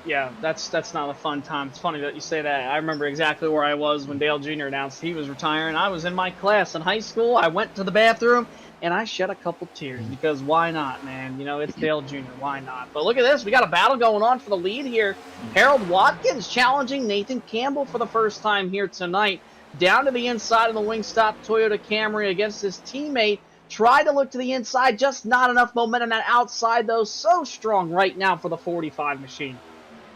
Yeah, that's not a fun time. It's funny that you say that. I remember exactly where I was when Dale Jr. announced he was retiring. I was in my class in high school. I went to the bathroom and I shed a couple tears because why not, man? It's Dale Jr. Why not? But look at this. We got a battle going on for the lead here. Harold Watkins challenging Nathan Campbell for the first time here tonight. Down to the inside of the Wingstop Toyota Camry against his teammate. Tried to look to the inside, just not enough momentum. That outside, though, so strong right now for the 45 machine.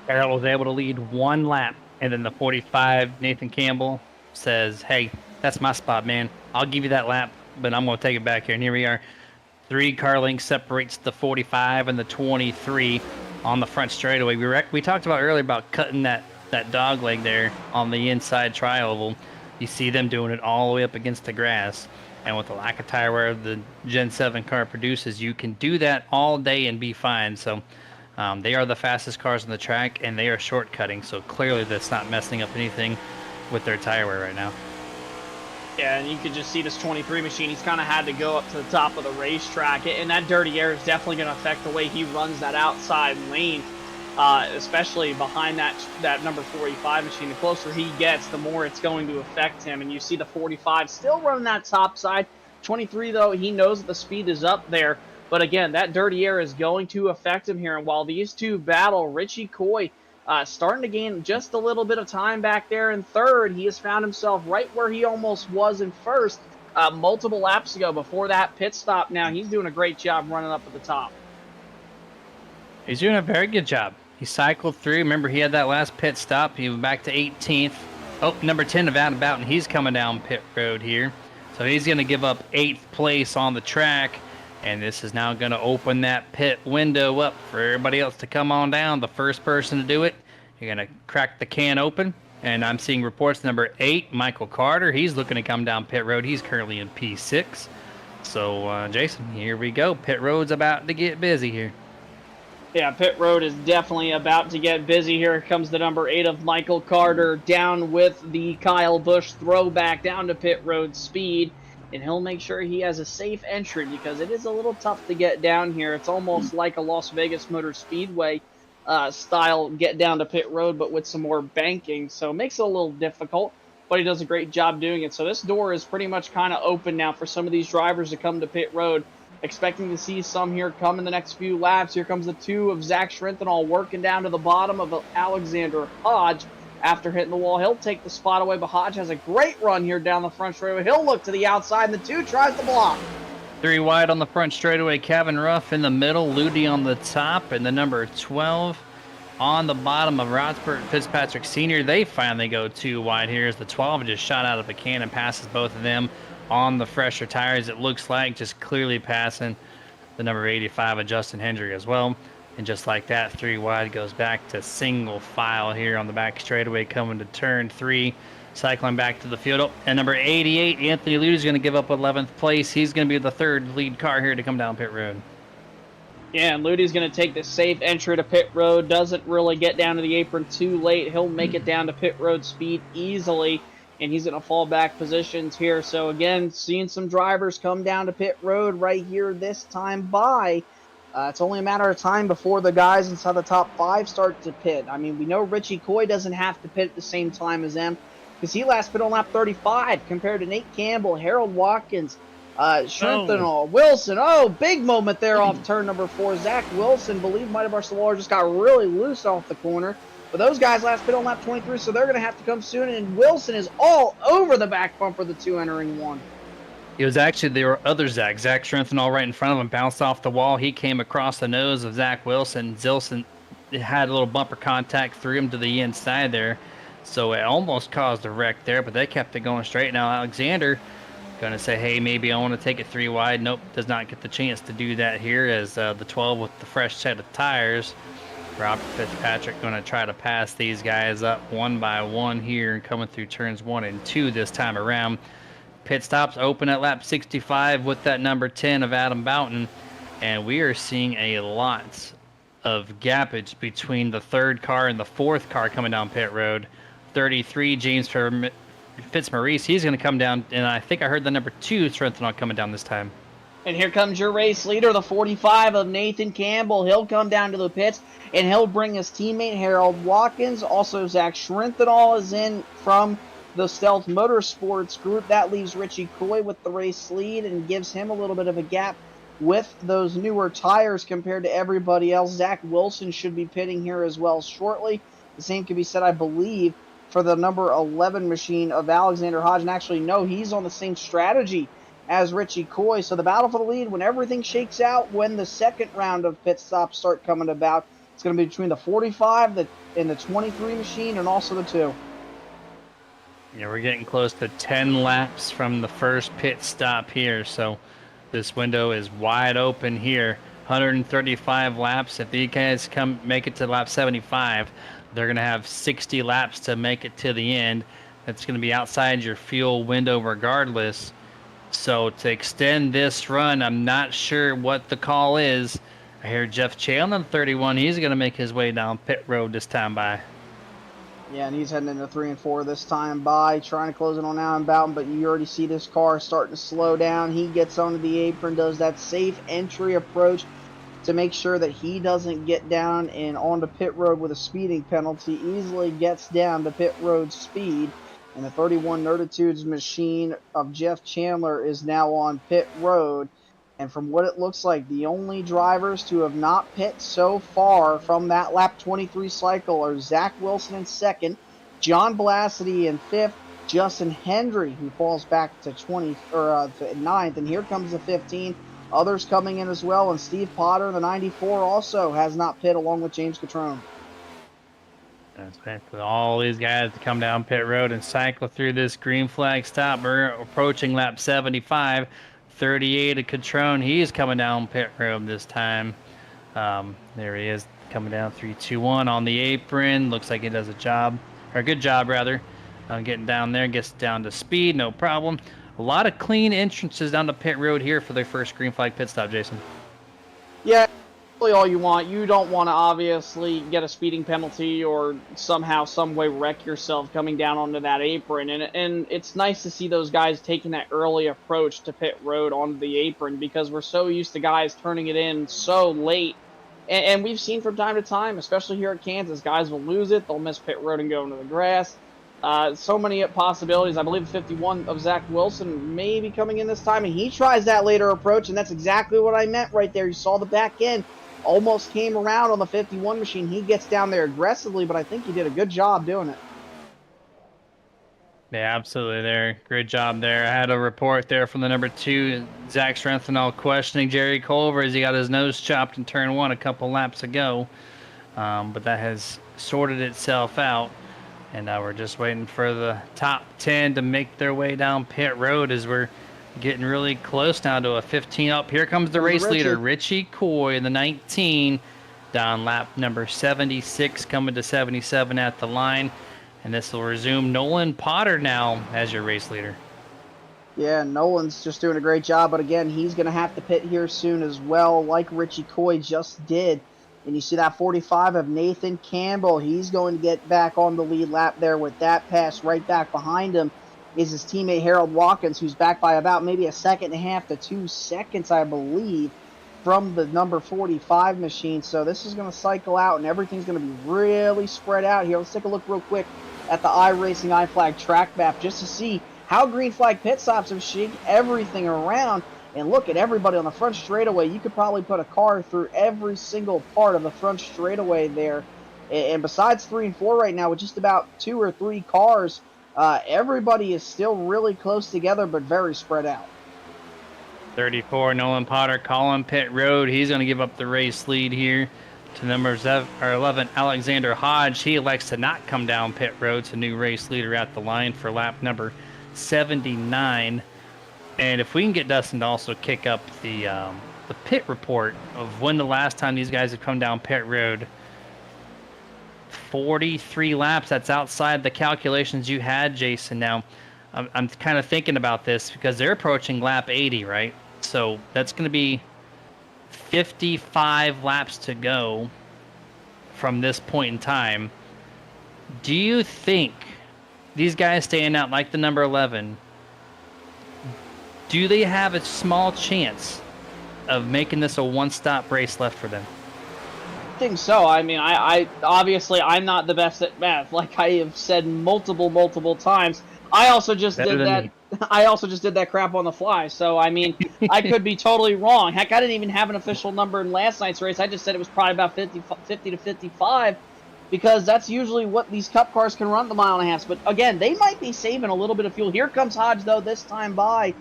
Harold was able to lead 1 lap, and then the 45, Nathan Campbell, says, hey, that's my spot, man. I'll give you that lap, but I'm going to take it back here. And here we are. 3 car lengths separates the 45 and the 23 on the front straightaway. We talked about earlier about cutting that dog leg there on the inside tri-oval. You see them doing it all the way up against the grass. And with the lack of tire wear the Gen 7 car produces, you can do that all day and be fine. So they are the fastest cars on the track, and they are shortcutting. So clearly that's not messing up anything with their tire wear right now. Yeah, and you could just see this 23 machine. He's kind of had to go up to the top of the racetrack, and that dirty air is definitely going to affect the way he runs that outside lane, especially behind that number 45 machine. The closer he gets, the more it's going to affect him. And you see the 45 still running that top side. 23, though, he knows that the speed is up there. But again, that dirty air is going to affect him here. And while these two battle, Richie Coy starting to gain just a little bit of time back there in 3rd. He has found himself right where he almost was in 1st multiple laps ago before that pit stop. Now he's doing a great job running up at the top. He's doing a very good job. He cycled through. Remember, he had that last pit stop. He went back to 18th. Oh, number 10 of Out and About, and he's coming down pit road here. So he's going to give up 8th place on the track. And this is now going to open that pit window up for everybody else to come on down. The first person to do it, you're going to crack the can open. And I'm seeing reports number 8, Michael Carter. He's looking to come down pit road. He's currently in P6. So, Jason, here we go. Pit road's about to get busy here. Yeah, pit road is definitely about to get busy. Here comes the number 8 of Michael Carter down with the Kyle Busch throwback down to pit road speed. And he'll make sure he has a safe entry because it is a little tough to get down here. It's almost like a Las Vegas Motor Speedway style get down to pit road, but with some more banking. So it makes it a little difficult, but he does a great job doing it. So this door is pretty much kind of open now for some of these drivers to come to pit road. Expecting to see some here come in the next few laps. Here comes the 2 of Zach Schrenthal working down to the bottom of Alexander Hodge. After hitting the wall, he'll take the spot away, but Hodge has a great run here down the front straightaway. He'll look to the outside, and the 2 tries to block. 3 wide on the front straightaway. Kevin Ruff in the middle, Ludi on the top, and the number 12 on the bottom of Rodsburg Fitzpatrick Sr. They finally go 2 wide here as the 12 just shot out of a can and passes both of them on the fresher tires. It looks like just clearly passing the number 85 of Justin Hendry as well. And just like that, 3 wide goes back to single file here on the back straightaway coming to turn 3, cycling back to the field. Oh, and number 88, Anthony Ludi is going to give up 11th place. He's going to be the 3rd lead car here to come down pit road. Yeah, and Ludy's going to take the safe entry to pit road. Doesn't really get down to the apron too late. He'll make it down to pit road speed easily, and he's going to fall back positions here. So again, seeing some drivers come down to pit road right here this time by. It's only a matter of time before the guys inside the top 5 start to pit. I mean, we know Richie Coy doesn't have to pit at the same time as them because he last pit on lap 35 compared to Nate Campbell, Harold Watkins, Shrinthal, Wilson. Oh, big moment there off turn number 4. Zach Wilson, believe might have brushed the wall, just got really loose off the corner. But those guys last pit on lap 23, so they're going to have to come soon. And Wilson is all over the back bumper, the 2 entering 1. It was actually the other Zach Shrinthal right in front of him, bounced off the wall. He came across the nose of Zach Wilson. Zilson had a little bumper contact, threw him to the inside there. So it almost caused a wreck there, but they kept it going straight. Now Alexander going to say, hey, maybe I want to take it 3 wide. Nope, does not get the chance to do that here as the 12 with the fresh set of tires. Robert Fitzpatrick going to try to pass these guys up one by one here, coming through turns 1 and 2 this time around. Pit stops open at lap 65 with that number 10 of Adam Boughton, and we are seeing a lot of gappage between the 3rd car and the 4th car coming down pit road. 33, James Fitzmaurice, he's going to come down, and I think I heard the number 2 Strenthal coming down this time. And here comes your race leader, the 45 of Nathan Campbell. He'll come down to the pits, and he'll bring his teammate Harold Watkins. Also, Zach Shrinthal is in from the Stealth Motorsports group. That leaves Richie Coy with the race lead and gives him a little bit of a gap with those newer tires compared to everybody else. Zach Wilson should be pitting here as well shortly. The same can be said, I believe, for the number 11 machine of Alexander Hodge. Actually, no, he's on the same strategy as Richie Coy. So the battle for the lead, when everything shakes out, when the 2nd round of pit stops start coming about, it's going to be between the 45 and the 23 machine and also the 2. Yeah, we're getting close to 10 laps from the first pit stop here, so this window is wide open here. 135 laps. If these guys make it to lap 75, they're going to have 60 laps to make it to the end. That's going to be outside your fuel window regardless. So to extend this run, I'm not sure what the call is. I hear Jeff Chandler, 31. He's going to make his way down pit road this time by. Yeah, and he's heading into 3 and 4 this time by, trying to close it on Adam Boughton, but you already see this car starting to slow down. He gets onto the apron, does that safe entry approach to make sure that he doesn't get down and onto pit road with a speeding penalty. Easily gets down to pit road speed, and the 31 Nerditudes machine of Jeff Chandler is now on pit road. And from what it looks like, the only drivers to have not pit so far from that lap 23 cycle are Zach Wilson in 2nd, John Blasity in 5th, Justin Hendry, who falls back to 9th, and here comes the 15. Others coming in as well, and Steve Potter, the 94, also has not pit along with James Catrone. That's right. For all these guys to come down pit road and cycle through this green flag stop. We're approaching lap 75. 38 of Catrone, he's coming down pit road this time. There he is, coming down 3-2-1 on the apron. Looks like he does a good job rather, getting down there. Gets down to speed, no problem. A lot of clean entrances down the pit road here for their first green flag pit stop, Jason. Yeah, really all you want. You don't want to obviously get a speeding penalty or somehow, some way wreck yourself coming down onto that apron. And it's nice to see those guys taking that early approach to pit road onto the apron, because we're so used to guys turning it in so late. And we've seen from time to time, especially here at Kansas, guys will lose it. They'll miss pit road and go into the grass. So many possibilities. I believe the 51 of Zach Wilson may be coming in this time, and he tries that later approach, and that's exactly what I meant right there. You saw the back end almost came around on the 51 machine. He gets down there aggressively, but I think he did a good job doing it. Yeah, absolutely there. Great job there. I had a report there from the number 2, Zach Strenthal, questioning Jerry Culver as he got his nose chopped in turn 1 a couple laps ago. But that has sorted itself out. And we're just waiting for the top 10 to make their way down pit road as we're getting really close now to a 15 up. Here comes the race leader, Richie Coy, the 19, down lap number 76, coming to 77 at the line. And this will resume Nolan Potter now as your race leader. Yeah, Nolan's just doing a great job, but again, he's going to have to pit here soon as well, like Richie Coy just did. And you see that 45 of Nathan Campbell. He's going to get back on the lead lap there with that pass. Right back behind him is his teammate Harold Watkins, who's back by about maybe a second and a half to 2 seconds, I believe, from the number 45 machine. So this is going to cycle out, and everything's going to be really spread out here. Let's take a look real quick at the iRacing iFlag track map just to see how green flag pit stops have shake everything around. And look at everybody on the front straightaway. You could probably put a car through every single part of the front straightaway there. And besides 3 and 4 right now, with just about 2 or 3 cars, everybody is still really close together, but very spread out. 34, Nolan Potter calling pit road. He's going to give up the race lead here to number 11, Alexander Hodge. He elects to not come down pit road. It's a new race leader at the line for lap number 79. And if we can get Dustin to also kick up the pit report of when the last time these guys have come down pit road, 43 laps. That's outside the calculations you had, Jason. Now, I'm kind of thinking about this because they're approaching lap 80, right? So that's going to be 55 laps to go from this point in time. Do you think these guys staying out like the number 11, do they have a small chance of making this a one-stop race left for them? I think so. I mean, I obviously I'm not the best at math, like I have said multiple times. I also just did that. I also just did that crap on the fly. So I mean, I could be totally wrong. Heck, I didn't even have an official number in last night's race. I just said it was probably about 50 to 55, because that's usually what these Cup cars can run the mile and a half. But again, they might be saving a little bit of fuel. Here comes Hodge though this time by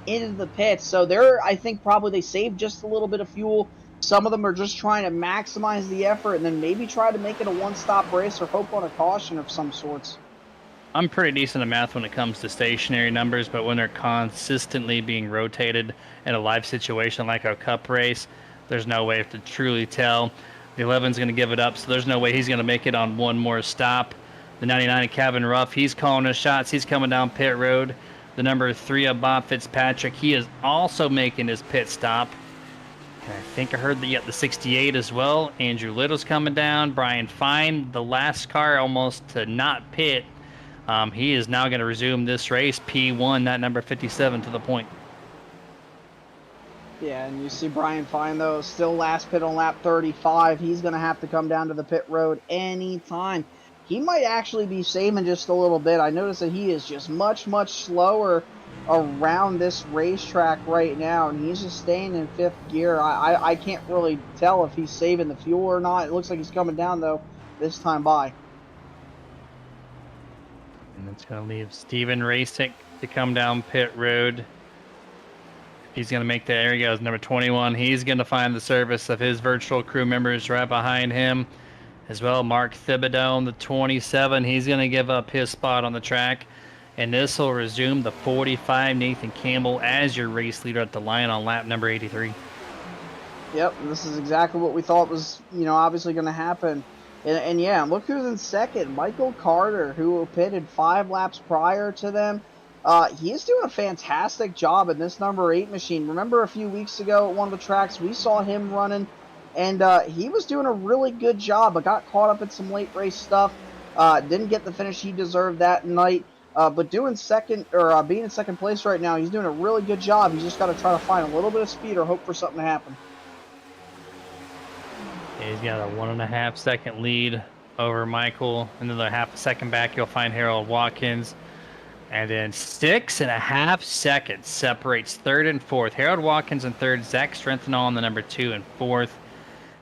into the pits. So I think probably they saved just a little bit of fuel. Some of them are just trying to maximize the effort and then maybe try to make it a one-stop race or hope on a caution of some sorts. I'm pretty decent at math when it comes to stationary numbers, but when they're consistently being rotated in a live situation like a Cup race, there's no way to truly tell. The 11's going to give it up, so there's no way he's going to make it on one more stop. The 99 of Kevin Ruff, he's calling his shots. He's coming down pit road. The number 3 of Bob Fitzpatrick, he is also making his pit stop. And I think I heard the 68 as well. Andrew Little's coming down. Brian Fine, the last car almost to not pit. He is now going to resume this race. P1, that number 57 to the point. Yeah, and you see Brian Fine, though, still last pit on lap 35. He's going to have to come down to the pit road anytime. He might actually be saving just a little bit. I noticed that he is just much slower around this racetrack right now, and he's just staying in 5th gear. I can't really tell if he's saving the fuel or not. It looks like he's coming down, though, this time by. And it's going to leave Steven Rasick to come down pit road. He's going to make that. There he goes, number 21. He's going to find the service of his virtual crew members right behind him as well. Mark Thibodeau, the 27. He's going to give up his spot on the track. And this will resume the 45, Nathan Campbell, as your race leader at the line on lap number 83. Yep, this is exactly what we thought was, obviously going to happen. And yeah, look who's in second. Michael Carter, who pitted 5 laps prior to them. He's doing a fantastic job in this number 8 machine. Remember a few weeks ago at one of the tracks, we saw him running, and he was doing a really good job, but got caught up in some late race stuff. Didn't get the finish he deserved that night. But doing second, or being in second place right now, he's doing a really good job. He's just got to try to find a little bit of speed or hope for something to happen. He's got a 1.5 second lead over Michael. Another half a second back, you'll find Harold Watkins. And then 6.5 seconds separates 3rd and 4th. Harold Watkins in 3rd, Zach Strenthal in the number 2 and 4th.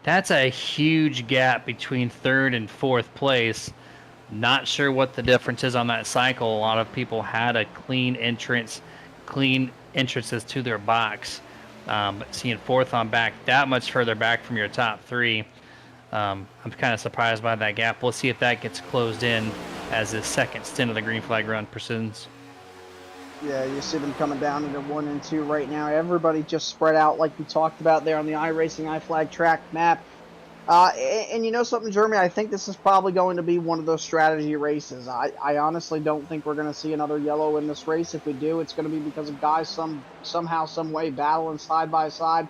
That's a huge gap between 3rd and 4th place. Not sure what the difference is on that cycle. A lot of people had a clean entrances to their box. But seeing 4th on back, that much further back from your top 3, I'm kind of surprised by that gap. We'll see if that gets closed in as the second stint of the green flag run proceeds. Yeah, you see them coming down into 1 and 2 right now. Everybody just spread out like we talked about there on the iRacing iFlag track map. And you know something, Jeremy? I think this is probably going to be one of those strategy races. I honestly don't think we're going to see another yellow in this race. If we do, it's going to be because of guys somehow, some way battling side by side.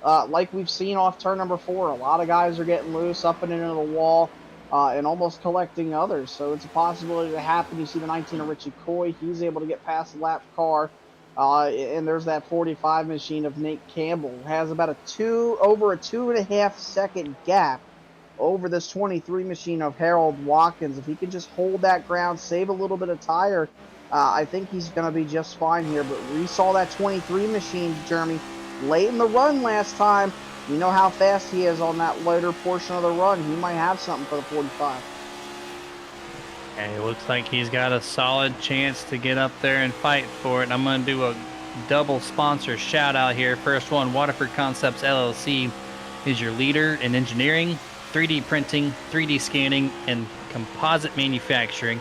Like we've seen off turn number 4, a lot of guys are getting loose up and into the wall and almost collecting others. So it's a possibility to happen. You see the 19 of Richie Coy. He's able to get past the lap car. And there's that 45 machine of Nate Campbell. Has about over a 2.5-second gap over this 23 machine of Harold Watkins. If he can just hold that ground, save a little bit of tire, I think he's going to be just fine here. But we saw that 23 machine, Jeremy, late in the run last time. You know how fast he is on that later portion of the run. He might have something for the 45. And it looks like he's got a solid chance to get up there and fight for it. And I'm going to do a double sponsor shout out here. First one, Waterford Concepts LLC is your leader in engineering, 3D printing, 3D scanning, and composite manufacturing,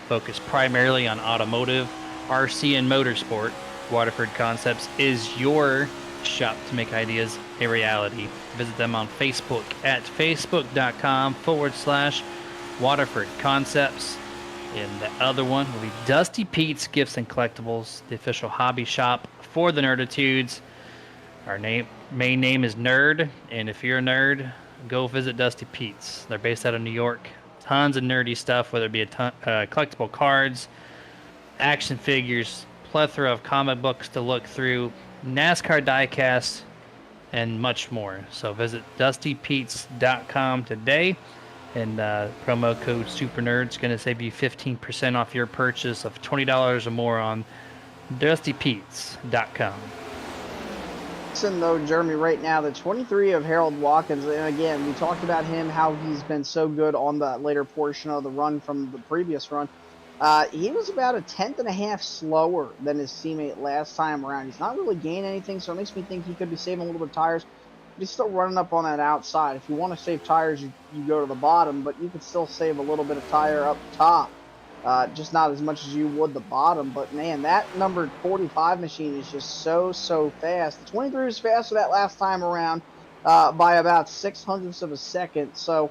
focused primarily on automotive, RC, and motorsport. Waterford Concepts is your shop to make ideas a reality. Visit them on Facebook at facebook.com/Waterford Concepts. And the other one will be Dusty Pete's Gifts and Collectibles, the official hobby shop for the Nerditudes. Our main name is Nerd, and if you're a nerd, go visit Dusty Pete's. They're based out of New York. Tons of nerdy stuff, whether it be collectible cards, action figures, plethora of comic books to look through, NASCAR diecasts, and much more. So visit dustypetes.com today. And promo code SuperNerd is going to save you 15% off your purchase of $20 or more on dustypetes.com. Listen, though, Jeremy, right now, the 23 of Harold Watkins, and again, we talked about him, how he's been so good on the later portion of the run from the previous run. He was about a 1/10.5 slower than his teammate last time around. He's not really gained anything, so it makes me think he could be saving a little bit of tires. But he's still running up on that outside. If you want to save tires, you go to the bottom, but you could still save a little bit of tire up top. Just not as much as you would the bottom. But, man, that numbered 45 machine is just so fast. The 23 was faster that last time around by about 0.06 of a second. So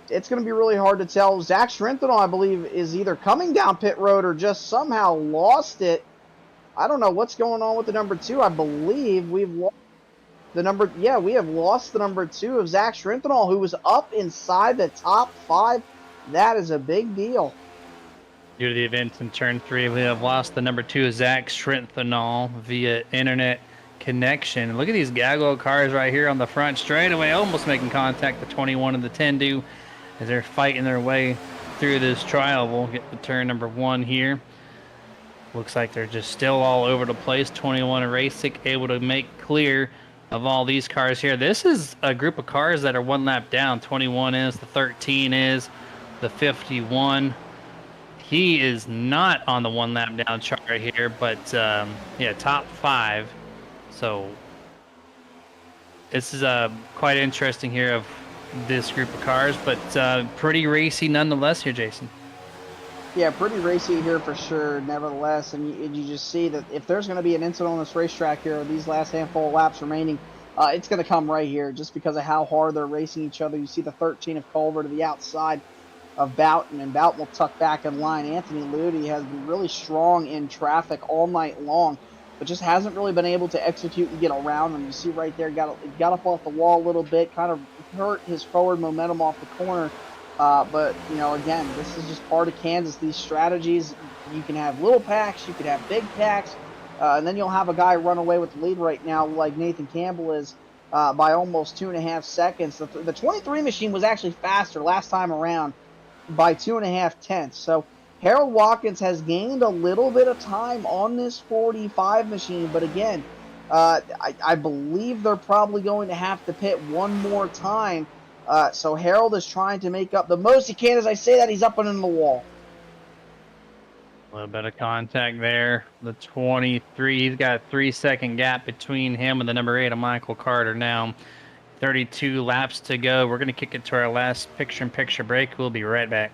it's going to be really hard to tell. Zach Strenthal, I believe, is either coming down pit road or just somehow lost it. I don't know what's going on with the number 2. I believe we've lost the number. Yeah, we have lost the number 2 of Zach Strenthal, who was up inside the top 5. That is a big deal. Due to the events in turn 3, we have lost the number 2 of Zach Strenthal via internet connection. Look at these Gaggle cars right here on the front straightaway, almost making contact. The 21 and the 10 do, as they're fighting their way through this trial. We'll get to turn number 1 here. Looks like they're just still all over the place. 21 and Racing able to make clear of all these cars here. This is a group of cars that are one lap down. 21 is, the 13 is, the 51. He is not on the one lap down chart here, but yeah, top 5. So this is quite interesting here of this group of cars, but pretty racy nonetheless here, Jason. Yeah, pretty racy here for sure, nevertheless. And you just see that if there's going to be an incident on this racetrack here, these last handful of laps remaining, it's going to come right here just because of how hard they're racing each other. You see the 13 of Culver to the outside of Boughton, and Boughton will tuck back in line. Anthony Ludi has been really strong in traffic all night long, but just hasn't really been able to execute and get around them. You see right there, got up off the wall a little bit, kind of hurt his forward momentum off the corner. But, you know, again, this is just part of Kansas. These strategies, you can have little packs, you can have big packs, and then you'll have a guy run away with the lead right now like Nathan Campbell is by almost 2.5 seconds. The 23 machine was actually faster last time around by 2.5 tenths. So Harold Watkins has gained a little bit of time on this 45 machine, but again, I believe they're probably going to have to pit one more time. So Harold is trying to make up the most he can. As I say that, he's up and in the wall. A little bit of contact there. The 23, he's got a 3-second gap between him and the number 8 of Michael Carter now. 32 laps to go. We're going to kick it to our last picture-in-picture break. We'll be right back.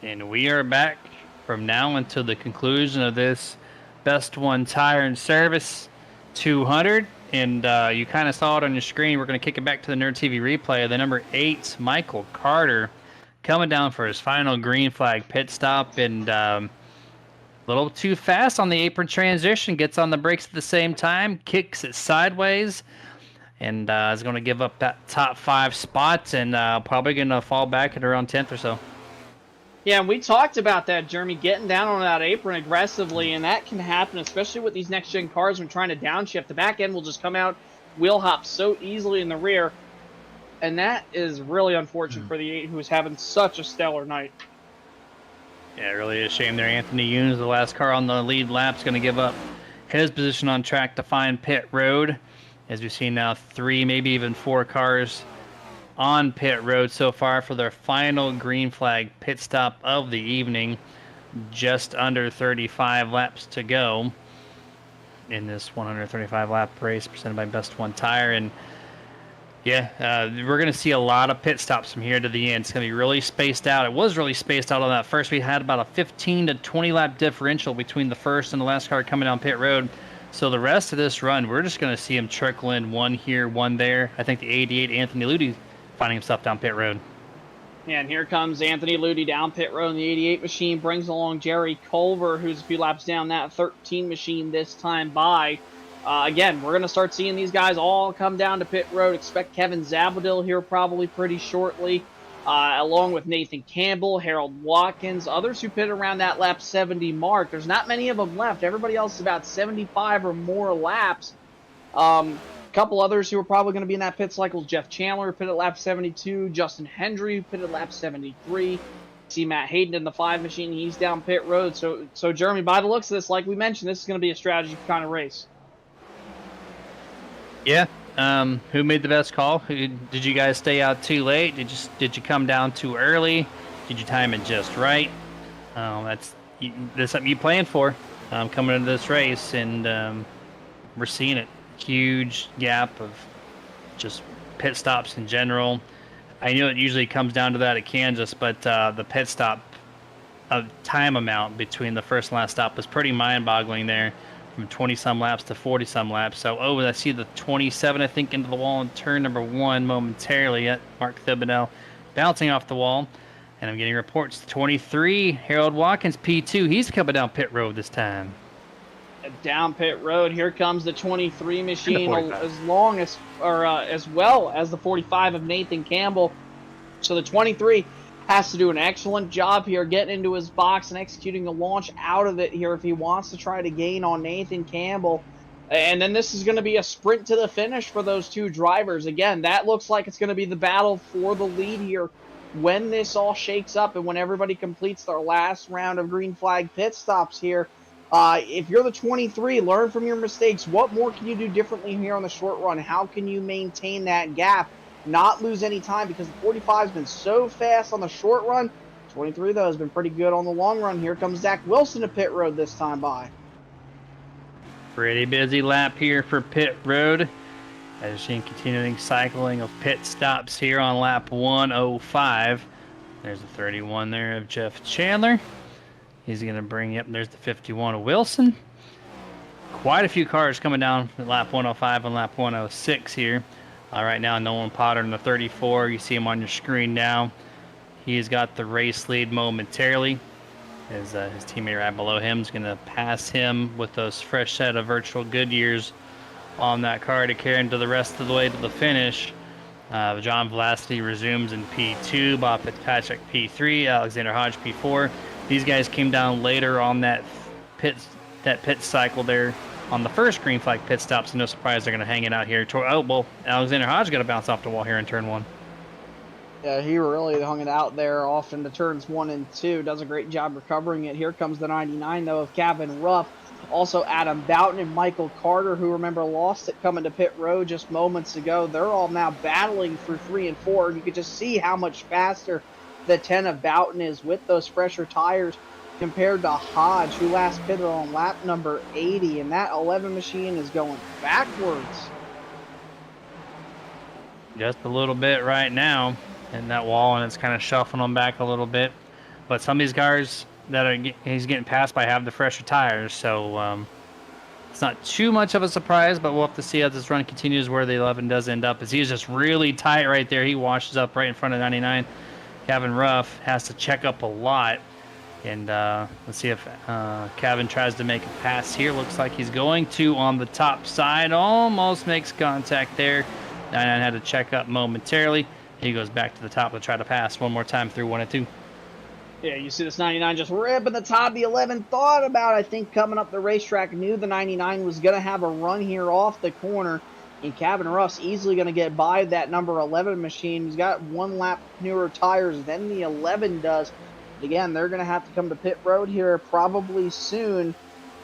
And we are back from now until the conclusion of this Best One Tire and Service 200. And you kind of saw it on your screen. We're going to kick it back to the Nerd TV replay. The number 8, Michael Carter, coming down for his final green flag pit stop. And a little too fast on the apron transition. Gets on the brakes at the same time. Kicks it sideways. And is going to give up that top 5 spot. And probably going to fall back at around 10th or so. Yeah, and we talked about that, Jeremy, getting down on that apron aggressively, and that can happen, especially with these next-gen cars when trying to downshift. The back end will just come out, wheel hop so easily in the rear, and that is really unfortunate for the 8, who is having such a stellar night. Yeah, really a shame there. Anthony Younes, the last car on the lead lap, is going to give up his position on track to find pit road. As we've seen now, 3, maybe even 4 cars on pit road so far for their final green flag pit stop of the evening. Just under 35 laps to go in this 135 lap race presented by Best One Tire. And yeah, we're going to see a lot of pit stops from here to the end. It's going to be really spaced out. It was really spaced out on that first. We had about a 15 to 20 lap differential between the first and the last car coming down pit road. So the rest of this run, we're just going to see him trickle in, one here, one there. I think the 88 Anthony Ludi finding himself down pit road. Yeah, and here comes Anthony Ludi down pit road in the 88 machine, brings along Jerry Culver, who's a few laps down that 13 machine this time by. Again, we're going to start seeing these guys all come down to pit road. Expect Kevin Zabadil here probably pretty shortly, along with Nathan Campbell, Harold Watkins, others who pit around that lap 70 mark. There's not many of them left. Everybody else is about 75 or more laps. Couple others who are probably going to be in that pit cycle: Jeff Chandler, pitted lap 72, Justin Hendry, pitted lap 73. See Matt Hayden in the 5 machine, he's down pit road. So Jeremy, by the looks of this, like we mentioned, this is going to be a strategy kind of race. Yeah. Who made the best call? Did you guys stay out too late? Did you come down too early? Did you time it just right? That's something you planned for coming into this race, and we're seeing it. Huge gap of just pit stops in general. I know it usually comes down to that at Kansas, but the pit stop time amount between the first and last stop was pretty mind-boggling there, from 20-some laps to 40-some laps. So, I see the 27, I think, into the wall in turn number 1 momentarily at Mark Thibodeau bouncing off the wall. And I'm getting reports, 23, Harold Watkins, P2. He's coming down pit road this time. Down pit road, here comes the 23 machine, as long as, or as well as the 45 of Nathan Campbell. So the 23 has to do an excellent job here getting into his box and executing the launch out of it here if he wants to try to gain on Nathan Campbell. And then this is going to be a sprint to the finish for those 2 drivers. Again, that looks like it's going to be the battle for the lead here when this all shakes up and when everybody completes their last round of green flag pit stops here. If you're the 23, learn from your mistakes. What more can you do differently here on the short run? How can you maintain that gap, not lose any time? Because the 45 has been so fast on the short run. 23, though, has been pretty good on the long run. Here comes Zach Wilson to pit road this time by. Pretty busy lap here for pit road. As you're seeing, continuing cycling of pit stops here on lap 105. There's the 31 there of Jeff Chandler. He's going to bring up, there's the 51 of Wilson. Quite a few cars coming down from lap 105 and lap 106 here. Right now, Nolan Potter in the 34. You see him on your screen now. He's got the race lead momentarily. His teammate right below him is going to pass him with those fresh set of virtual Goodyears on that car to carry him to the rest of the way to the finish. John Vlasky resumes in P2, Bob Fitzpatrick P3, Alexander Hodge P4. These guys came down later on that pit cycle there on the first green flag pit stop, so no surprise they're going to hang it out here. Alexander Hodge got to bounce off the wall here in turn 1. Yeah, he really hung it out there off into turns 1 and 2. Does a great job recovering it. Here comes the 99, though, of Kevin Ruff. Also, Adam Boughton and Michael Carter, who, remember, lost it coming to pit road just moments ago. They're all now battling through 3 and 4. You could just see how much faster the 10 of Boughton is with those fresher tires compared to Hodge, who last pitted on lap number 80. And that 11 machine is going backwards. Just a little bit right now in that wall, and it's kind of shuffling them back a little bit. but some of these cars that he's getting passed by have the fresher tires, so it's not too much of a surprise, but we'll have to see how this run continues, where the 11 does end up, as he's just really tight right there. He washes up right in front of 99. Kevin Ruff has to check up a lot, and let's see if Kevin tries to make a pass here. Looks like he's going to on the top side. Almost makes contact there. 99 had to check up momentarily. He goes back to the top to try to pass one more time through 1 and 2. Yeah, you see this 99 just ripping the top. The 11 thought about, I think, coming up the racetrack, knew the 99 was going to have a run here off the corner, and Kevin Ruff's easily going to get by that number 11 machine. He's got 1 lap newer tires than the 11 does. But again, they're going to have to come to pit road here probably soon.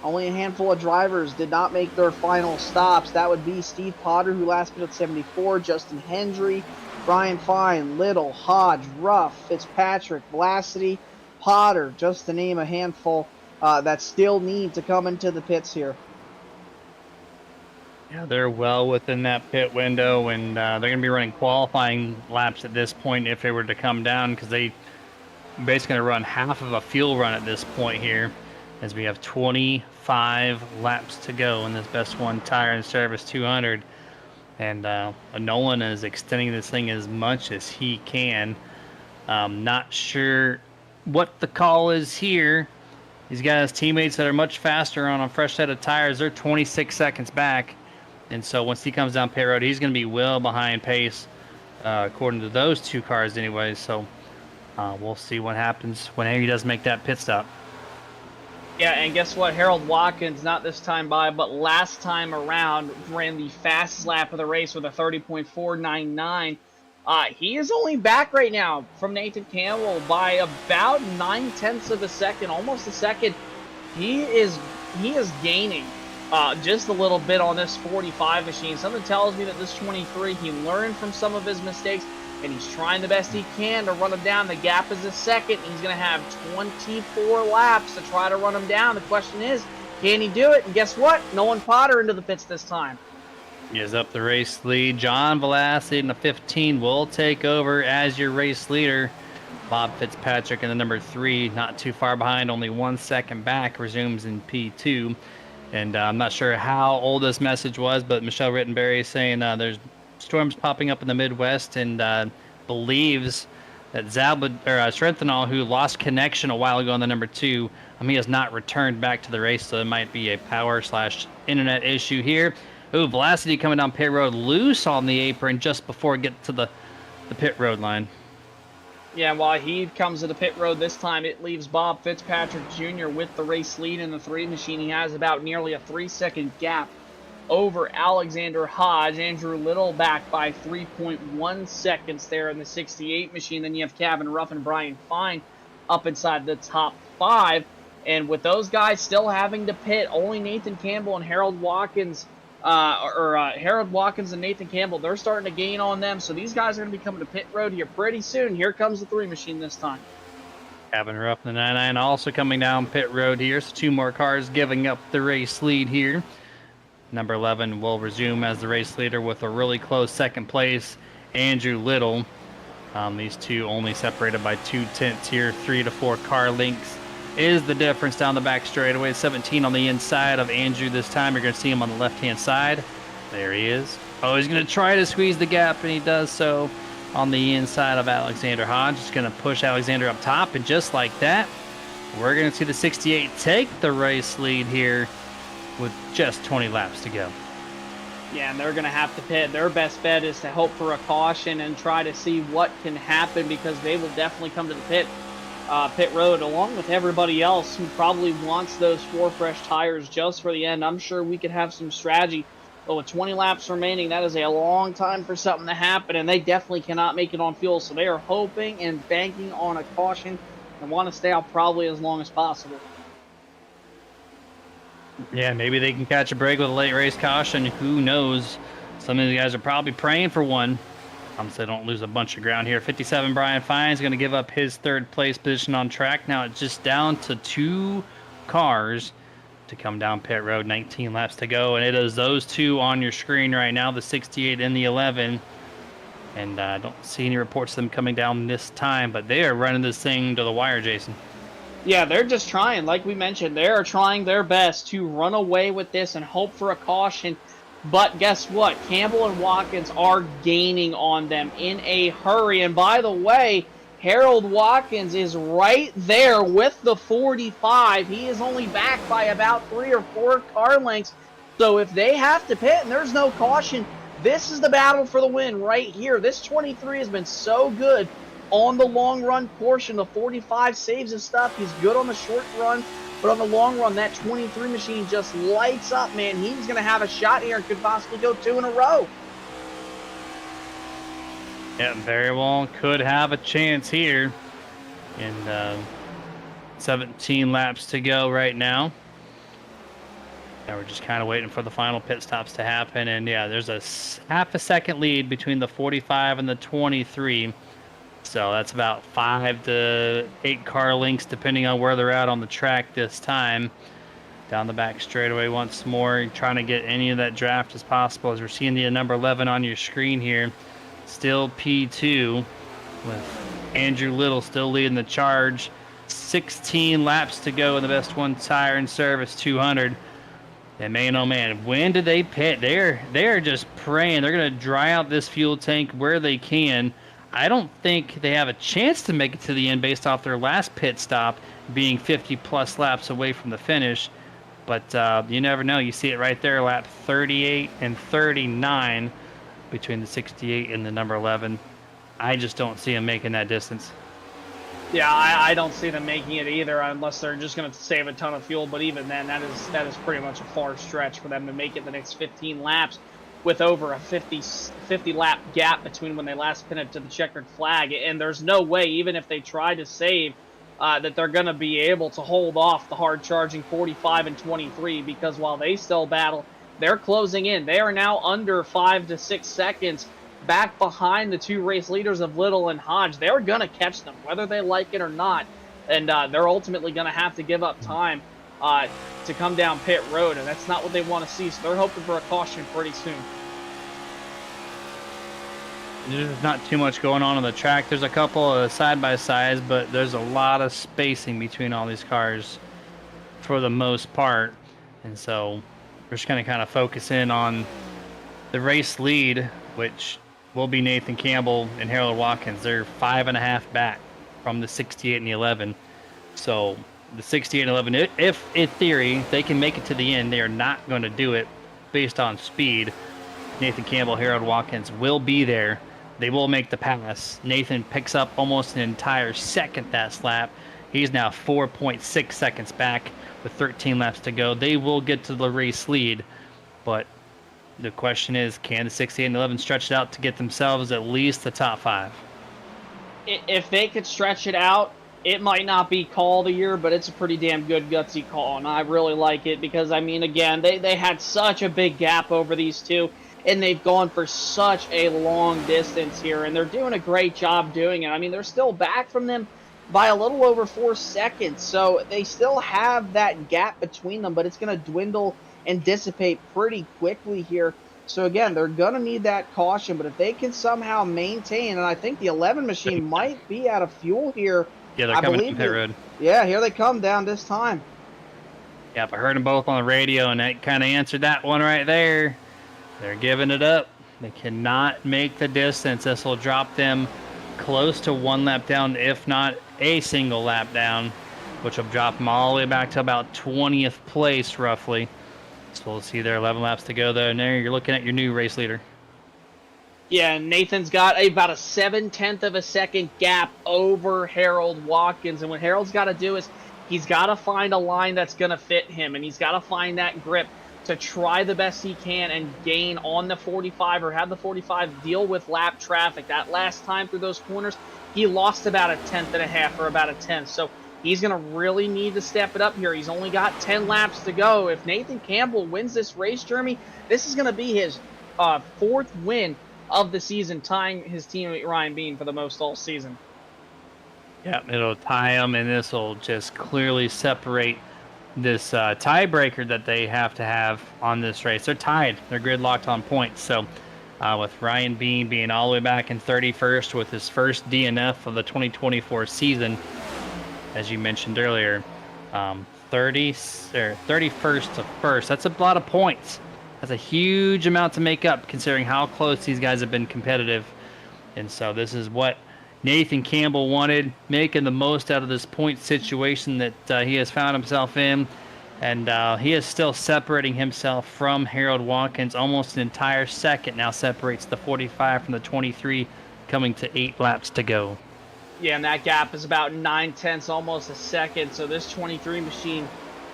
Only a handful of drivers did not make their final stops. That would be Steve Potter, who last pit at 74, Justin Hendry, Brian Fine, Little, Hodge, Ruff, Fitzpatrick, Blasity, Potter, just to name a handful that still need to come into the pits here. Yeah, they're well within that pit window, and they're going to be running qualifying laps at this point if they were to come down, because they basically going to run half of a fuel run at this point here, as we have 25 laps to go in this BestOne Tire and Service 200. And Nolan is extending this thing as much as he can. Not sure what the call is here. He's got his teammates that are much faster on a fresh set of tires. They're 26 seconds back. And so once he comes down pit road, he's going to be well behind pace, according to those 2 cars anyway. So we'll see what happens when he does make that pit stop. Yeah, and guess what? Harold Watkins, not this time by, but last time around, ran the fastest lap of the race with a 30.499. He is only back right now from Nathan Campbell by about 9/10 of a second, almost a second. He is gaining just a little bit on this 45 machine. Something tells me that this 23, he learned from some of his mistakes, and he's trying the best he can to run him down. The gap is a second. He's going to have 24 laps to try to run him down. The question is, can he do it? And guess what? Nolan Potter into the pits this time. He is up the race lead. John Velasquez in the 15 will take over as your race leader. Bob Fitzpatrick in the number 3, not too far behind, only 1 second back, resumes in P2. And I'm not sure how old this message was, but Michelle Rittenberry is saying there's storms popping up in the Midwest, and believes that Strenthal, who lost connection a while ago on the number 2, he has not returned back to the race, so it might be a power/internet issue here. Ooh, Velocity coming down pit road loose on the apron just before it gets to the pit road line. Yeah, while he comes to the pit road this time, it leaves Bob Fitzpatrick Jr. with the race lead in the 3 machine. He has about nearly a 3-second gap over Alexander Hodge. Andrew Little back by 3.1 seconds there in the 68 machine. Then you have Kevin Ruff and Brian Fine up inside the top 5. And with those guys still having to pit, only Nathan Campbell and Harold Watkins, Harold Watkins and Nathan Campbell, they're starting to gain on them. So these guys are going to be coming to pit road here pretty soon. Here comes the 3 machine this time. Kevin Ruff and the 99 also coming down pit road here. So 2 more cars giving up the race lead here. Number 11 will resume as the race leader with a really close second place, Andrew Little. These 2 only separated by 2/10 here, 3 to 4 car lengths is the difference down the back straightaway. 17 on the inside of Andrew this time. You're going to see him on the left-hand side. There he is. Oh, he's going to try to squeeze the gap, and he does so on the inside of Alexander Hodge. Just going to push Alexander up top, and just like that, we're going to see the 68 take the race lead here with just 20 laps to go. Yeah, and they're going to have to pit. Their best bet is to hope for a caution and try to see what can happen, because they will definitely come to the pit road along with everybody else who probably wants those 4 fresh tires just for the end. I'm sure we could have some strategy, but with 20 laps remaining, that is a long time for something to happen, and they definitely cannot make it on fuel. So they are hoping and banking on a caution and want to stay out probably as long as possible. Yeah, maybe they can catch a break with a late race caution. Who knows? Some of these guys are probably praying for one. So they don't lose a bunch of ground here. 57, Brian Fine is going to give up his 3rd place position on track. Now it's just down to 2 cars to come down pit road. 19 laps to go, and it is those 2 on your screen right now, the 68 and the 11. And I don't see any reports of them coming down this time, but they are running this thing to the wire, Jason. Yeah, they're just trying. Like we mentioned, they are trying their best to run away with this and hope for a caution. But guess what? Campbell and Watkins are gaining on them in a hurry. And by the way, Harold Watkins is right there with the 45. He is only back by about 3 or 4 car lengths. So if they have to pit and there's no caution, this is the battle for the win right here. This 23 has been so good on the long run portion. The 45 saves his stuff. He's good on the short run, but on the long run, that 23 machine just lights up, man. He's going to have a shot here and could possibly go 2 in a row. Yeah, very well could have a chance here. And 17 laps to go right now. And we're just kind of waiting for the final pit stops to happen. And yeah, there's a half a second lead between the 45 and the 23. So that's about 5 to 8 car lengths, depending on where they're at on the track this time. Down the back straightaway once more, trying to get any of that draft as possible. As we're seeing the number 11 on your screen here, still P2 with Andrew Little still leading the charge. 16 laps to go in the BestOne Tire and Service 200. And man, oh man, when do they pit? They're just praying. They're going to dry out this fuel tank where they can. I don't think they have a chance to make it to the end based off their last pit stop being 50-plus laps away from the finish. But you never know. You see it right there, lap 38 and 39 between the 68 and the number 11. I just don't see them making that distance. Yeah, I don't see them making it either unless they're just going to save a ton of fuel. But even then, that is pretty much a far stretch for them to make it the next 15 laps with over a 50 lap gap between when they last pinned it to the checkered flag. And there's no way, even if they try to save, that they're going to be able to hold off the hard-charging 45 and 23, because while they still battle, they're closing in. They are now under 5 to 6 seconds back behind the 2 race leaders of Little and Hodge. They're going to catch them, whether they like it or not. And they're ultimately going to have to give up time to come down pit road, and that's not what they want to see. So they're hoping for a caution pretty soon. There's not too much going on the track. There's a couple of side-by-sides, but there's a lot of spacing between all these cars for the most part. And so we're just going to kind of focus in on the race lead, which will be Nathan Campbell and Harold Watkins. They're 5.5 back from the 68 and the 11. So the 68 and 11, if in theory they can make it to the end, they are not going to do it based on speed. Nathan Campbell, Harold Watkins will be there. They will make the pass. Nathan picks up almost an entire second that lap. He's now 4.6 seconds back with 13 laps to go. They will get to the race lead, but the question is, can the 68 and 11 stretch it out to get themselves at least the top 5? If they could stretch it out, it might not be call of the year, but it's a pretty damn good gutsy call, and I really like it because, I mean, again, they had such a big gap over these two, and they've gone for such a long distance here, and they're doing a great job doing it. I mean, they're still back from them by a little over 4 seconds, so they still have that gap between them, but it's going to dwindle and dissipate pretty quickly here. So again, they're going to need that caution, but if they can somehow maintain, and I think the 11 machine might be out of fuel here. Yeah, they're coming to pit road. Yeah, here they come down this time. Yep, I heard them both on the radio, and that kind of answered that one right there. They're giving it up. They cannot make the distance. This will drop them close to 1 lap down, if not a single lap down, which will drop them all the way back to about 20th place, roughly. So we'll see there 11 laps to go there, and there you're looking at your new race leader. Yeah, Nathan's got about a 0.7 of a second gap over Harold Watkins, and what Harold's got to do is he's got to find a line that's going to fit him, and he's got to find that grip to try the best he can and gain on the 45 or have the 45 deal with lap traffic. That last time through those corners, he lost about a 1/10 or about a 10th. So he's going to really need to step it up here. He's only got 10 laps to go. If Nathan Campbell wins this race, Jeremy, this is going to be his 4th win of the season, tying his teammate Ryan Bean for the most all season. Yeah, it'll tie him, and this will just clearly separate this tiebreaker that they have to have on this race. They're tied. They're gridlocked on points. So with Ryan Bean being all the way back in 31st with his first DNF of the 2024 season, as you mentioned earlier. 31st to first. That's a lot of points. That's a huge amount to make up considering how close these guys have been competitive. And so this is what Nathan Campbell wanted, making the most out of this point situation that he has found himself in. And he is still separating himself from Harold Watkins. Almost an entire second now separates the 45 from the 23, coming to 8 laps to go. Yeah, and that gap is about 9/10, almost a second. So this 23 machine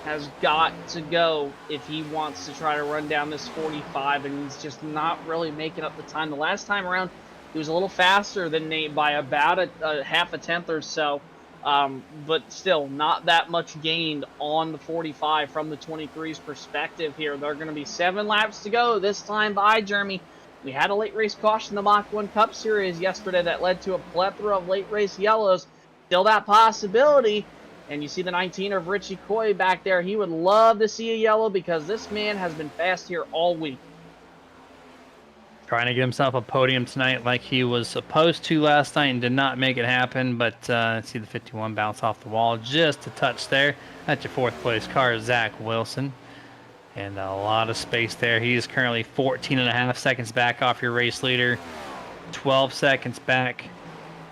has got to go if he wants to try to run down this 45, and he's just not really making up the time. The last time around, he was a little faster than Nate by about a half a tenth or so, but still not that much gained on the 45 from the 23's perspective here. There are going to be 7 laps to go this time by Jeremy. We had a late race caution in the Mach 1 Cup Series yesterday that led to a plethora of late race yellows. Still that possibility. And you see the 19 of Richie Coy back there. He would love to see a yellow because this man has been fast here all week. Trying to get himself a podium tonight like he was supposed to last night and did not make it happen. But see the 51 bounce off the wall just a touch there. That's your 4th place car, Zach Wilson. And a lot of space there. He is currently 14.5 seconds back off your race leader. 12 seconds back.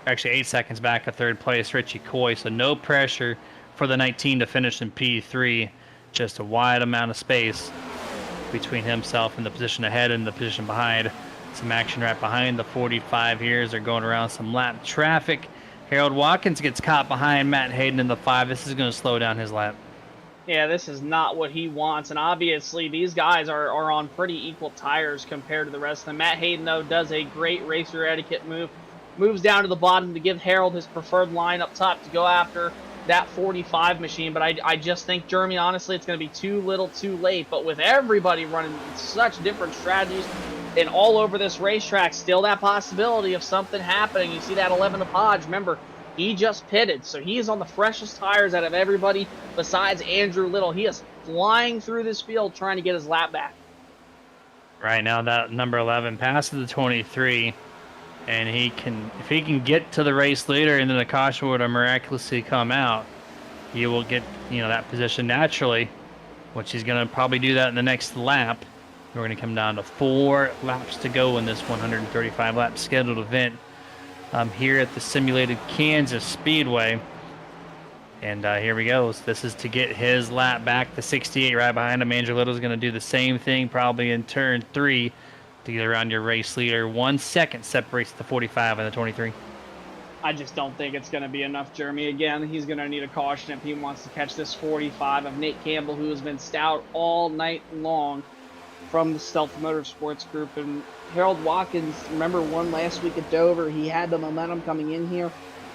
Actually, 8 seconds back of 3rd place, Richie Coy. So no pressure for the 19 to finish in P3. Just a wide amount of space between himself and the position ahead and the position behind. Some action right behind the 45 here as they're going around some lap traffic. Harold Watkins gets caught behind Matt Hayden in the 5. This is going to slow down his lap. Yeah, this is not what he wants, and obviously these guys are on pretty equal tires compared to the rest of them. Matt Hayden, though, does a great racer etiquette move. Moves down to the bottom to give Harold his preferred line up top to go after that 45 machine. But I just think, Jeremy, honestly, it's going to be too little too late. But with everybody running such different strategies and all over this racetrack, still that possibility of something happening. You see that 11 of Hodge. Remember, he just pitted, so he is on the freshest tires out of everybody besides Andrew Little. He is flying through this field trying to get his lap back. Right now, that number 11 passes the 23. And if he can get to the race leader and then the caution were to miraculously come out, he will get, that position naturally, which he's going to probably do that in the next lap. We're going to come down to 4 laps to go in this 135 lap scheduled event here at the simulated Kansas Speedway. And here we go. So this is to get his lap back to 68 right behind him. Andrew Little's going to do the same thing probably in turn 3. To get around your race leader. 1 second separates the 45 and the 23. I just don't think it's going to be enough, Jeremy. Again, he's going to need a caution if he wants to catch this 45 of Nate Campbell, who has been stout all night long from the Stealth Motorsports Group. And Harold Watkins, remember, won last week at Dover. He had the momentum coming in here.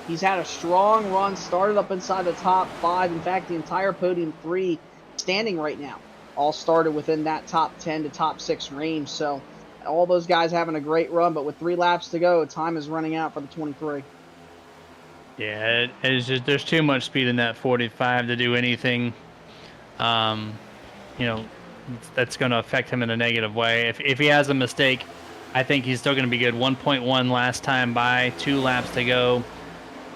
He's had a strong run, started up inside the top 5. In fact, the entire podium 3 standing right now all started within that top 10 to top 6 range. So all those guys having a great run, but with 3 laps to go, time is running out for the 23. Yeah, it's just there's too much speed in that 45 to do anything, that's going to affect him in a negative way. If he has a mistake, I think he's still going to be good. 1.1 last time by, 2 laps to go.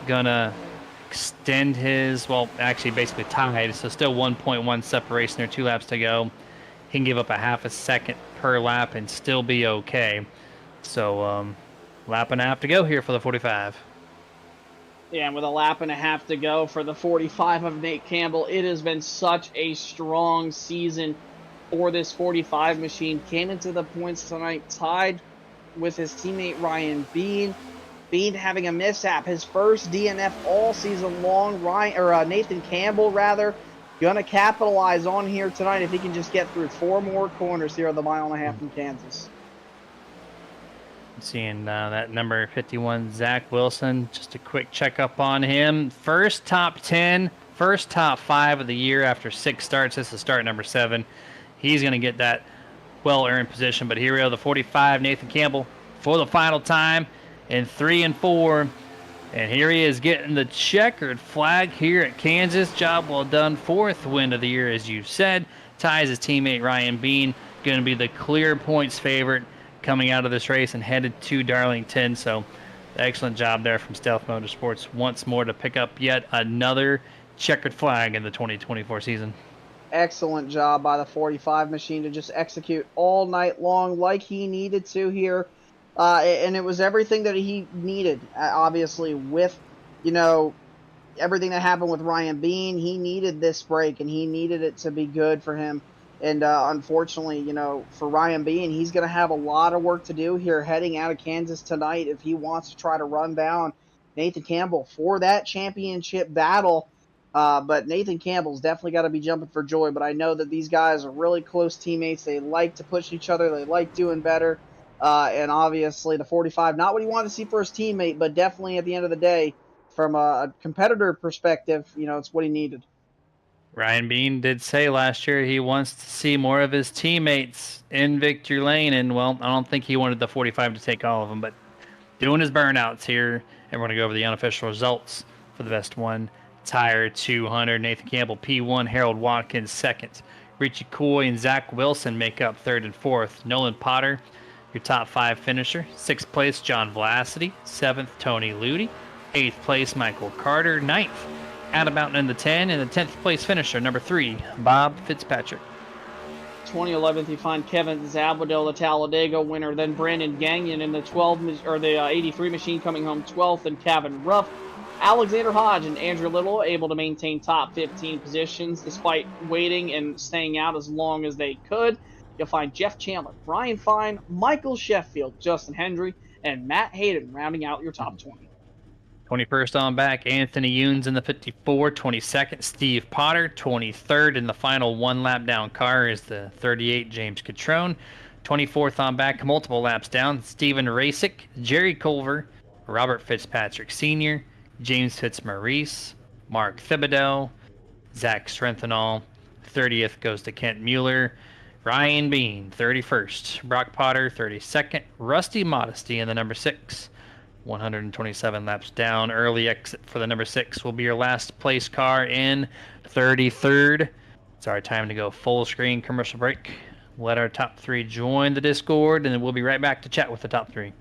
Gonna extend his, actually basically tied, so still 1.1 separation there, 2 laps to go. He can give up a half a second per lap and still be okay. So lap and a half to go here for the 45. Yeah, and with a lap and a half to go for the 45 of Nate Campbell, it has been such a strong season for this 45 machine. Came into the points tonight tied with his teammate Ryan Bean. Bean having a mishap, his first DNF all season long. Nathan Campbell, gonna capitalize on here tonight if he can just get through 4 more corners here on the 1.5 mile in Kansas. Seeing that number 51, Zach Wilson. Just a quick checkup on him. First top 10, first top 5 of the year after 6 starts. This is start number 7. He's going to get that well-earned position. But here we go, the 45, Nathan Campbell, for the final time in 3 and 4. And here he is getting the checkered flag here at Kansas. Job well done. 4th win of the year, as you said. Ties his teammate Ryan Bean. Going to be the clear points favorite coming out of this race and headed to Darlington. So excellent job there from Stealth Motorsports once more to pick up yet another checkered flag in the 2024 season. Excellent job by the 45 machine to just execute all night long like he needed to here. And it was everything that he needed, obviously, with, everything that happened with Ryan Bean. He needed this break, and he needed it to be good for him. And unfortunately, for Ryan Bean, he's going to have a lot of work to do here heading out of Kansas tonight if he wants to try to run down Nathan Campbell for that championship battle. But Nathan Campbell's definitely got to be jumping for joy. But I know that these guys are really close teammates. They like to push each other. They like doing better. And obviously the 45, not what he wanted to see for his teammate, but definitely at the end of the day, from a competitor perspective, it's what he needed. Ryan Bean did say last year he wants to see more of his teammates in victory lane. And, well, I don't think he wanted the 45 to take all of them, but doing his burnouts here. And we're going to go over the unofficial results for the BestOne Tire 200. Nathan Campbell, P1. Harold Watkins, second. Richie Coy and Zach Wilson make up third and fourth. Nolan Potter, your top 5 finisher. 6th place, John Vlasity. 7th, Tony Ludi. 8th place, Michael Carter. 9th, Adam Mountain in the 10. And the 10th place finisher, number 3, Bob Fitzpatrick. 2011th, you find Kevin Zabadell, the Talladega winner. Then Brandon Gagnon in the 83 machine coming home 12th, and Kevin Ruff. Alexander Hodge and Andrew Little able to maintain top 15 positions despite waiting and staying out as long as they could. You'll find Jeff Chandler, Brian Fine, Michael Sheffield, Justin Hendry, and Matt Hayden rounding out your top 20. 21st on back, Anthony Younes in the 54. 22nd, Steve Potter. 23rd in the final one lap down car is the 38, James Catrone. 24th on back, multiple laps down, Stephen Rasick, Jerry Culver, Robert Fitzpatrick Sr., James Fitzmaurice, Mark Thibodeau, Zach Strenthal. 30th goes to Kent Mueller. Ryan Bean, 31st. Brock Potter, 32nd. Rusty Modesty in the number 6. 127 laps down. Early exit for the number 6 will be your last place car in 33rd. It's our time to go full screen commercial break. Let our top 3 join the Discord, and then we'll be right back to chat with the top 3.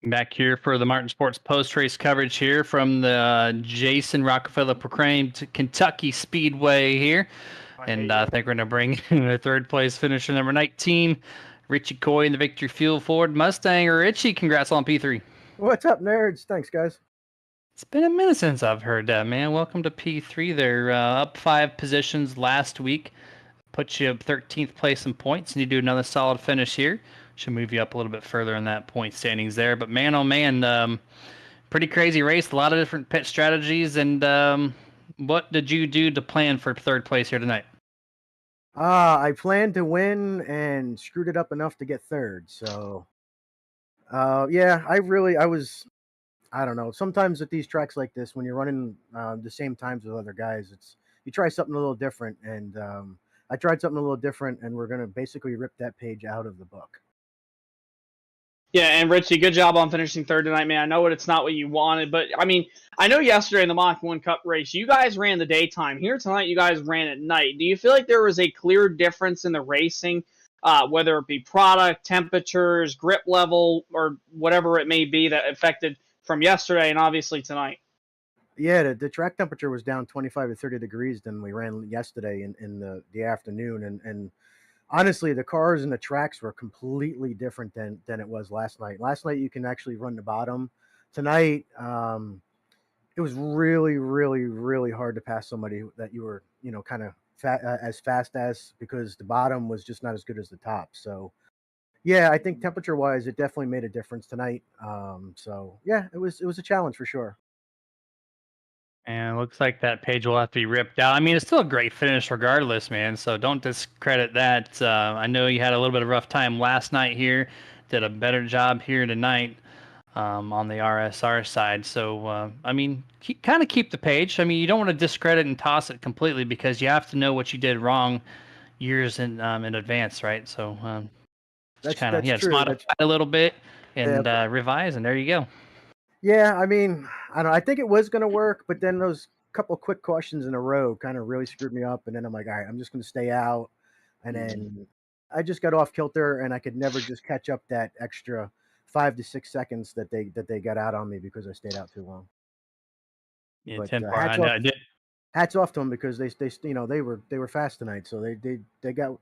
Back here for the Martin Sports post-race coverage here from the Jason Rockefeller proclaimed Kentucky Speedway here. And I think we're going to bring in the 3rd place finisher, number 19, Richie Coy in the Victory Fuel Ford Mustang. Richie, congrats on P3. What's up, nerds? Thanks, guys. It's been a minute since I've heard that, man. Welcome to P3. They're up 5 positions last week. Put you up 13th place in points, and you do another solid finish here. Should move you up a little bit further in that point standings there. But man, oh man, pretty crazy race. A lot of different pit strategies. And what did you do to plan for 3rd place here tonight? I planned to win and screwed it up enough to get third. So, yeah, I don't know. Sometimes at these tracks like this, when you're running the same times with other guys, you try something a little different. And I tried something a little different, and we're gonna basically rip that page out of the book. Yeah, and Richie, good job on finishing third tonight, man. I know it's not what you wanted, but I mean, I know yesterday in the Mach 1 Cup race, you guys ran the daytime. Here tonight, you guys ran at night. Do you feel like there was a clear difference in the racing, whether it be product, temperatures, grip level, or whatever it may be that affected from yesterday and obviously tonight? Yeah, the track temperature was down 25 to 30 degrees than we ran yesterday in the afternoon, and honestly, the cars and the tracks were completely different than it was last night. Last night you can actually run the bottom. Tonight, it was really, really, really hard to pass somebody that you were, kind of as fast as, because the bottom was just not as good as the top. So yeah, I think temperature wise, it definitely made a difference tonight. So yeah, it was a challenge for sure. And it looks like that page will have to be ripped out. I mean, it's still a great finish regardless, man. So don't discredit that. I know you had a little bit of rough time last night here. Did a better job here tonight on the RSR side. So, I mean, kind of keep the page. I mean, you don't want to discredit and toss it completely because you have to know what you did wrong years in advance, right? So just That's kind of, that's yeah, just true. modify it a little bit Yeah, and revise, and there you go. yeah. I mean, I don't know. I think it was gonna work, but then those couple quick cautions in a row kind of really screwed me up. And then I'm like, all right, I'm just gonna stay out. And then I just got off kilter, and I could never just catch up that extra 5 to 6 seconds that they got out on me because I stayed out too long. Yeah, But 10 I know. I did. hats off to them because they they were fast tonight, so they got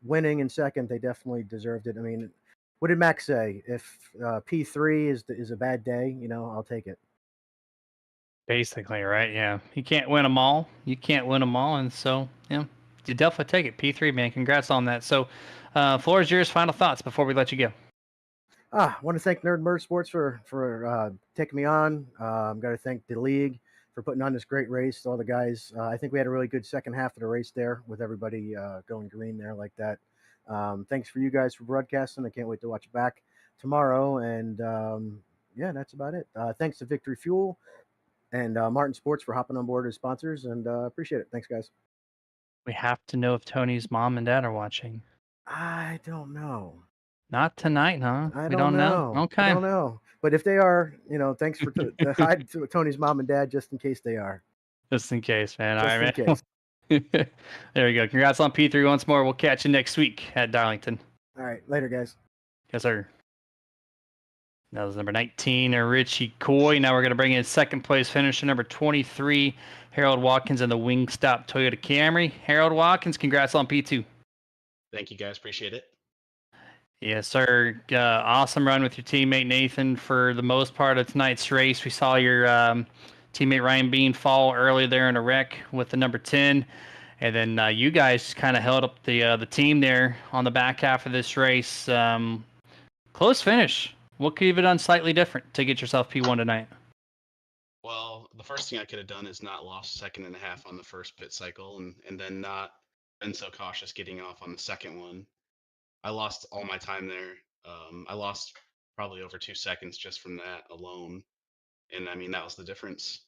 winning in second. They definitely deserved it. I mean, what did Max say? If P3 is a bad day, I'll take it. Basically, right? Yeah. You can't win them all. You can't win them all. And so, yeah, you definitely take it. P3, man. Congrats on that. So, floor is yours. Final thoughts before we let you go. I want to thank Nerd Merge Sports for taking me on. Got to thank the league for putting on this great race. All the guys. I think we had a really good second half of the race there with everybody going green there like that. Thanks for you guys for broadcasting. I can't wait to watch it back tomorrow. And yeah, that's about it. Thanks to Victory Fuel and Martin Sports for hopping on board as sponsors, and appreciate it. Thanks, guys. We have to know if Tony's mom and dad are watching. I don't know. Not tonight, huh? I We don't don't know. know. I Okay. don't know. But if they are, thanks for the hi to Tony's mom and dad, just in case they are. Just in case, man. All Just in right, man. case. There we go. Congrats on P3 once more. We'll catch you next week at Darlington. All right. Later, guys. Yes, sir. That was number 19, Richie Coy. Now we're going to bring in second place finisher, number 23, Harold Watkins in the Wingstop Toyota Camry. Harold Watkins, congrats on P2. Thank you, guys. Appreciate it. Yes, sir. Awesome run with your teammate Nathan for the most part of tonight's race. We saw your teammate Ryan Bean fall early there in a wreck with the number 10. And then you guys kind of held up the team there on the back half of this race. Close finish. What could you have done slightly different to get yourself P1 tonight? Well, the first thing I could have done is not lost a second and a half on the first pit cycle, and then not been so cautious getting off on the second one. I lost all my time there. I lost probably over 2 seconds just from that alone, and I mean that was the difference.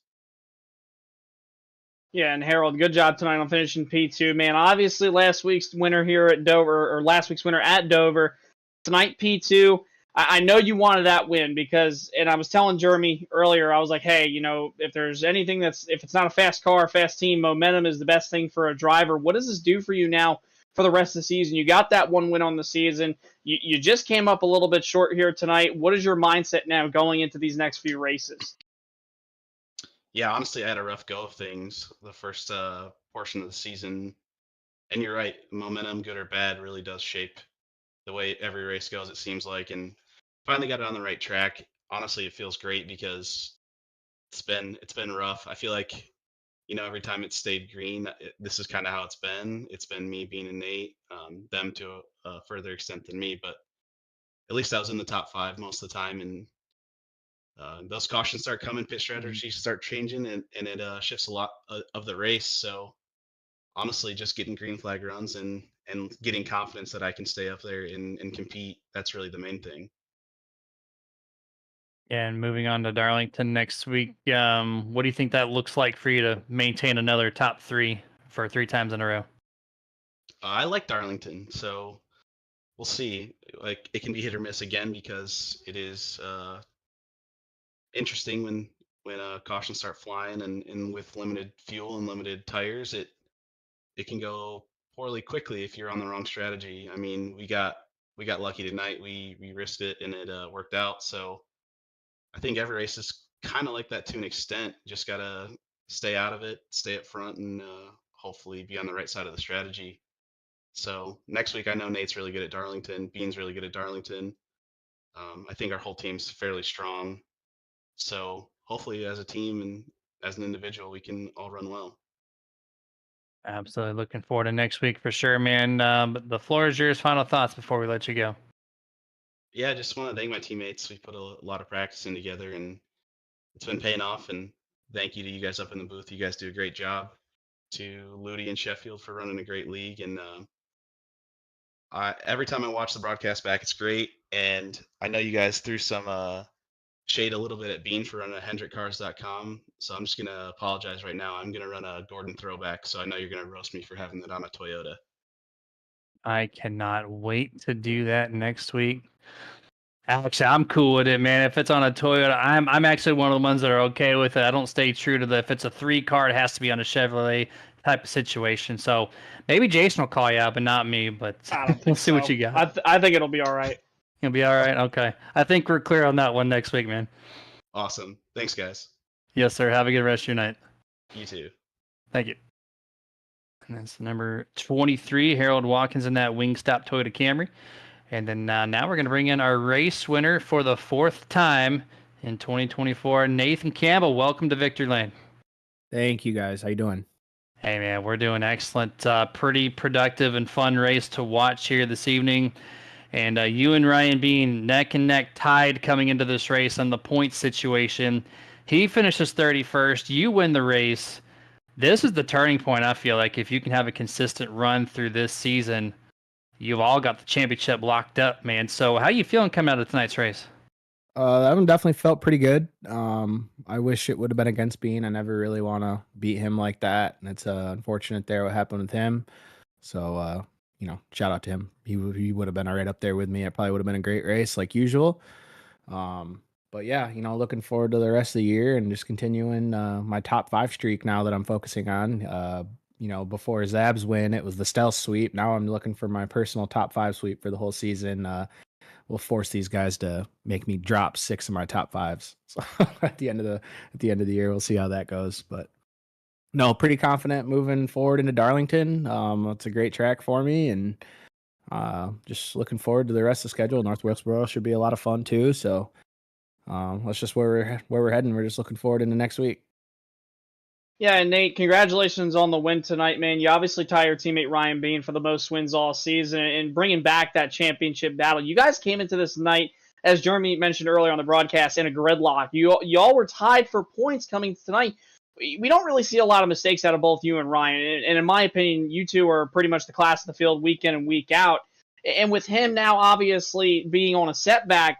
Yeah, and Harold, good job tonight on finishing P2. Man, obviously last week's winner here at Dover, or last week's winner at Dover, tonight P2. I know you wanted that win because, and I was telling Jeremy earlier, I was like, hey, if there's anything if it's not a fast car, fast team, momentum is the best thing for a driver. What does this do for you now for the rest of the season? You got that one win on the season. You just came up a little bit short here tonight. What is your mindset now going into these next few races? Yeah, honestly, I had a rough go of things the first portion of the season, and you're right. Momentum, good or bad, really does shape the way every race goes. It seems like, and finally got it on the right track. Honestly, it feels great because it's been rough. I feel like every time it's stayed green, this is kind of how it's been. It's been me being a Nate, them to a further extent than me, but at least I was in the top five most of the time. And those cautions start coming, pit strategies start changing, and it shifts a lot of the race. So honestly, just getting green flag runs and getting confidence that I can stay up there and compete. That's really the main thing. And moving on to Darlington next week, what do you think that looks like for you to maintain another top 3 for 3 times in a row? I like Darlington, so we'll see. Like it can be hit or miss again because it is interesting when cautions start flying and with limited fuel and limited tires, it can go poorly quickly if you're on the wrong strategy. I mean, we got lucky tonight. We risked it and it worked out. So I think every race is kind of like that to an extent. Just gotta stay out of it, stay up front, and hopefully be on the right side of the strategy. So next week, I know Nate's really good at Darlington. Bean's really good at Darlington. I think our whole team's fairly strong. So hopefully, as a team and as an individual, we can all run well. Absolutely looking forward to next week for sure, man. But the floor is yours. Final thoughts before we let you go. Yeah, I just want to thank my teammates. We put a lot of practice in together, and it's been paying off. And thank you to you guys up in the booth. You guys do a great job. To Ludi and Sheffield for running a great league, and every time I watch the broadcast back, it's great. And I know you guys threw some shade a little bit at Bean for running a HendrickCars.com. So I'm just gonna apologize right now. I'm gonna run a Gordon throwback. So I know you're gonna roast me for having that on a Toyota. I cannot wait to do that next week. Actually, I'm cool with it, man. If it's on a Toyota, I'm actually one of the ones that are okay with it. I don't stay true to the if it's a 3 car, it has to be on a Chevrolet type of situation. So maybe Jason will call you out, but not me. But I don't we'll think see so. what you got. I think it'll be all right. You'll be all right. Okay. I think we're clear on that one next week, man. Awesome. Thanks, guys. Yes, sir. Have a good rest of your night. You too. Thank you. And that's number 23, Harold Watkins in that Wingstop Toyota Camry. And then now we're going to bring in our race winner for the 4th time in 2024, Nathan Campbell. Welcome to Victory Lane. Thank you, guys. How you doing? Hey, man, we're doing excellent. Pretty productive and fun race to watch here this evening. And you and Ryan being neck and neck tied coming into this race on the point situation. He finishes 31st. You win the race. This is the turning point, I feel like. If you can have a consistent run through this season, you've all got the championship locked up, man. So how you feeling coming out of tonight's race? That one definitely felt pretty good. I wish it would have been against Bean. I never really want to beat him like that, and it's unfortunate there what happened with him. So, shout out to him. He would have been right up there with me. It probably would have been a great race like usual. But yeah, looking forward to the rest of the year and just continuing my top 5 streak now that I'm focusing on. Before Zab's win, it was the stealth sweep. Now I'm looking for my personal top 5 sweep for the whole season. We'll force these guys to make me drop 6 of my top 5s. So at the end of the year, we'll see how that goes. But no, pretty confident moving forward into Darlington. It's a great track for me, and just looking forward to the rest of the schedule. North Wilkesboro should be a lot of fun too. So that's just where we're heading. We're just looking forward into next week. Yeah, and Nate, congratulations on the win tonight, man. You obviously tie your teammate Ryan Bean for the most wins all season and bringing back that championship battle. You guys came into this night, as Jeremy mentioned earlier on the broadcast, in a gridlock. You all were tied for points coming tonight. We don't really see a lot of mistakes out of both you and Ryan. And in my opinion, you two are pretty much the class of the field week in and week out. And with him now obviously being on a setback,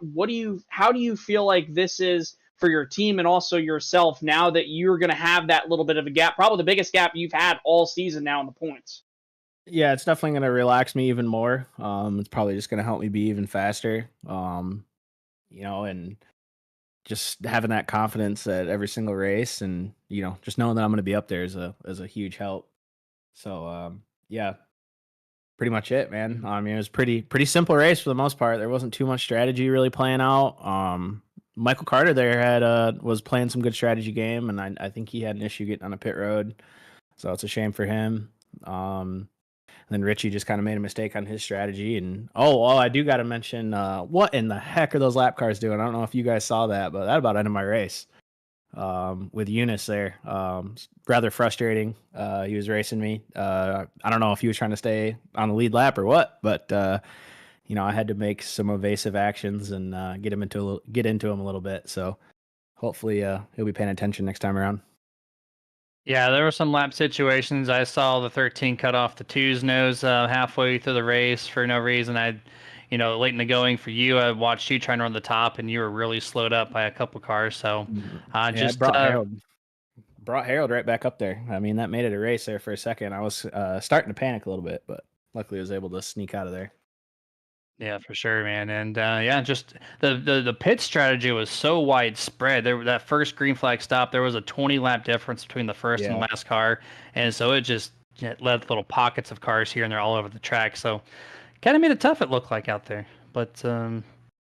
how do you feel like this is for your team and also yourself now that you're going to have that little bit of a gap, probably the biggest gap you've had all season now in the points? Yeah, it's definitely going to relax me even more. It's probably just going to help me be even faster. And just having that confidence at every single race, and just knowing that I'm going to be up there is a huge help. So yeah, pretty much it, man. I mean, it was pretty simple race for the most part. There wasn't too much strategy really playing out. Michael Carter there was playing some good strategy game, and I think he had an issue getting on a pit road, so it's a shame for him. And then Richie just kind of made a mistake on his strategy. And I do got to mention what in the heck are those lap cars doing? I don't know if you guys saw that, but that about ended my race with Eunice there. Rather frustrating. He was racing me. I don't know if he was trying to stay on the lead lap or what, but I had to make some evasive actions and get into him a little bit. So hopefully he'll be paying attention next time around. Yeah, there were some lap situations. I saw the 13 cut off the two's nose halfway through the race for no reason. Late in the going for you, I watched you trying to run the top, and you were really slowed up by a couple cars. So, Yeah, brought Harold right back up there. I mean, that made it a race there for a second. I was starting to panic a little bit, but luckily I was able to sneak out of there. yeah, for sure, man. And just the pit strategy was so widespread. That first green flag stop, there was a 20 lap difference between the first and Yeah. last car, and so it led little pockets of cars here and there all over the track. So, kind of made it tough. It looked like out there, but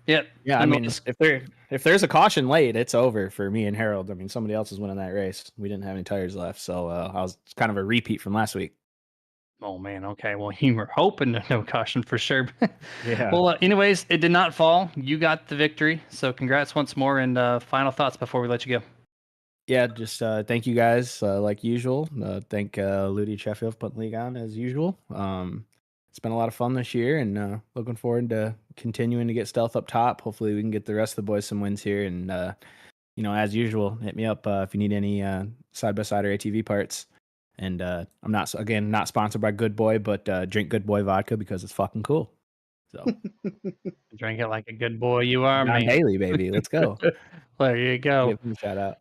yeah. Yeah, I mean, if there's a caution late, it's over for me and Harold. I mean, somebody else is winning that race. We didn't have any tires left, so I was kind of a repeat from last week. Oh man, okay. Well, you were hoping to no caution for sure. Yeah. Well, anyways, it did not fall. You got the victory, so congrats once more. And final thoughts before we let you go. Yeah, just thank you guys like usual. Thank Ludi Sheffield for putting the league on as usual. It's been a lot of fun this year, and looking forward to continuing to get Stealth up top. Hopefully, we can get the rest of the boys some wins here. And as usual, hit me up if you need any side by side or ATV parts. And I'm not sponsored by Good Boy, but drink Good Boy vodka because it's fucking cool. So Drink it like a good boy you are, John man. Daly, baby, let's go. There you go. Give him a shout out.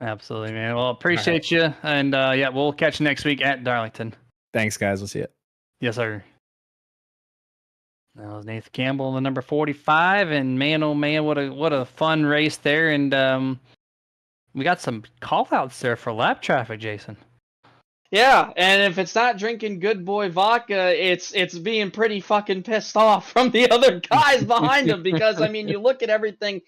Absolutely, man. Well, appreciate you, and we'll catch you next week at Darlington. Thanks, guys. We'll see you. Yes, sir. That was Nathan Campbell, the number 45, and man, oh man, what a fun race there, and we got some call outs there for lap traffic, Jason. Yeah, and if it's not drinking Good Boy vodka, it's being pretty fucking pissed off from the other guys behind him, because I mean, you look at everything,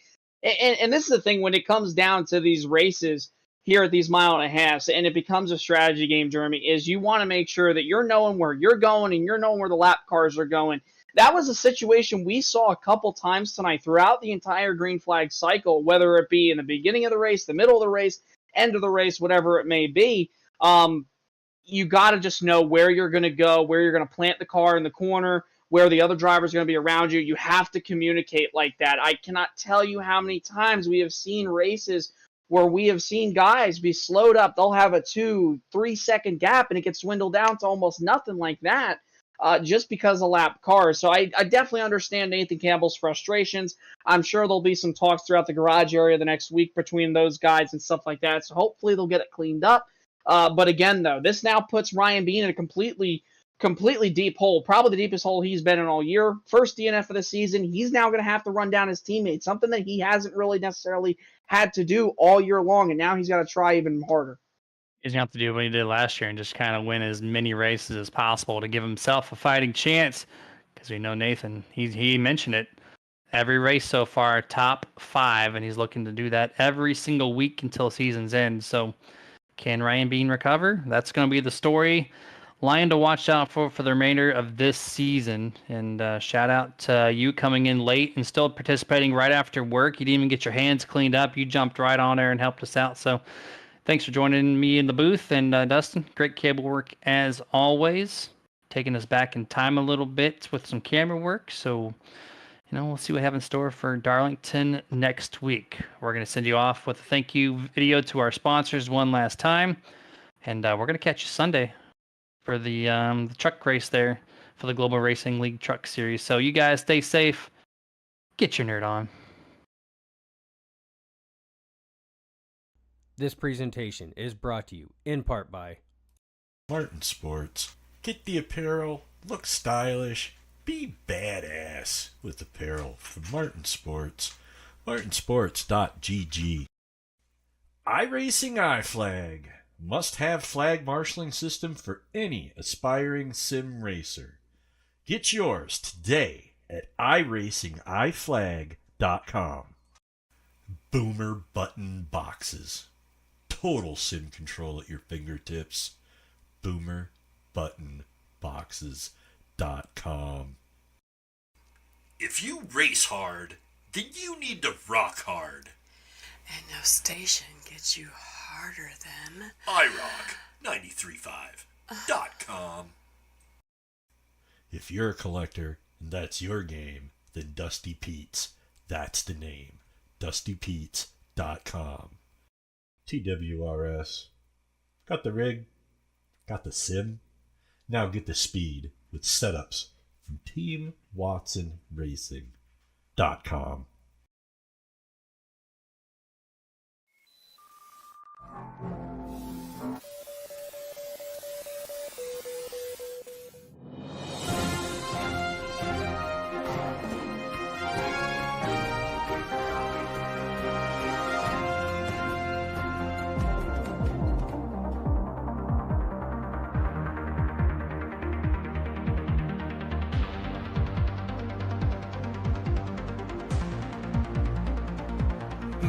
and this is the thing when it comes down to these races here at these mile and a halves, and it becomes a strategy game, Jeremy, is you want to make sure that you're knowing where you're going and you're knowing where the lap cars are going. That was a situation we saw a couple times tonight throughout the entire green flag cycle, whether it be in the beginning of the race, the middle of the race, end of the race, whatever it may be. You got to just know where you're going to go, where you're going to plant the car in the corner, where the other drivers are going to be around you. You have to communicate like that. I cannot tell you how many times we have seen races where we have seen guys be slowed up. They'll have a 2-3 second gap, and it gets dwindled down to almost nothing like that, just because of lap cars. So I definitely understand Nathan Campbell's frustrations. I'm sure there'll be some talks throughout the garage area the next week between those guys and stuff like that. So hopefully they'll get it cleaned up. But again, though, this now puts Ryan Bean in a completely deep hole, probably the deepest hole he's been in all year. First DNF of the season. He's now going to have to run down his teammates, something that he hasn't really necessarily had to do all year long, and now he's got to try even harder. He's going to have to do what he did last year and just kind of win as many races as possible to give himself a fighting chance, because we know Nathan, he mentioned it, every race so far, top 5, and he's looking to do that every single week until season's end. So can Ryan Bean recover? That's going to be the story line to watch out for the remainder of this season. And shout out to you coming in late and still participating right after work. You didn't even get your hands cleaned up. You jumped right on there and helped us out. So thanks for joining me in the booth. And Dustin, great cable work as always, taking us back in time a little bit with some camera work. So we'll see what we have in store for Darlington next week. We're going to send you off with a thank you video to our sponsors one last time. And we're going to catch you Sunday for the truck race there for the Global Racing League Truck Series. So you guys stay safe. Get your nerd on. This presentation is brought to you in part by Martin Sports. Get the apparel, look stylish, be badass with apparel from Martin Sports. martinsports.gg. iRacing iFlag. Must-have flag marshaling system for any aspiring sim racer. Get yours today at iracingiflag.com. Boomer button boxes. Total sim control at your fingertips. boomerbuttonboxes.com. If you race hard, then you need to rock hard. And no station gets you harder than iRock935.com. If you're a collector and that's your game, then Dusty Pete's, that's the name. DustyPete's.com. TWRS Got the rig, got the sim. Now get the speed with setups from TeamWatsonRacing.com.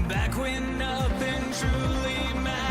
Back when nothing truly mattered.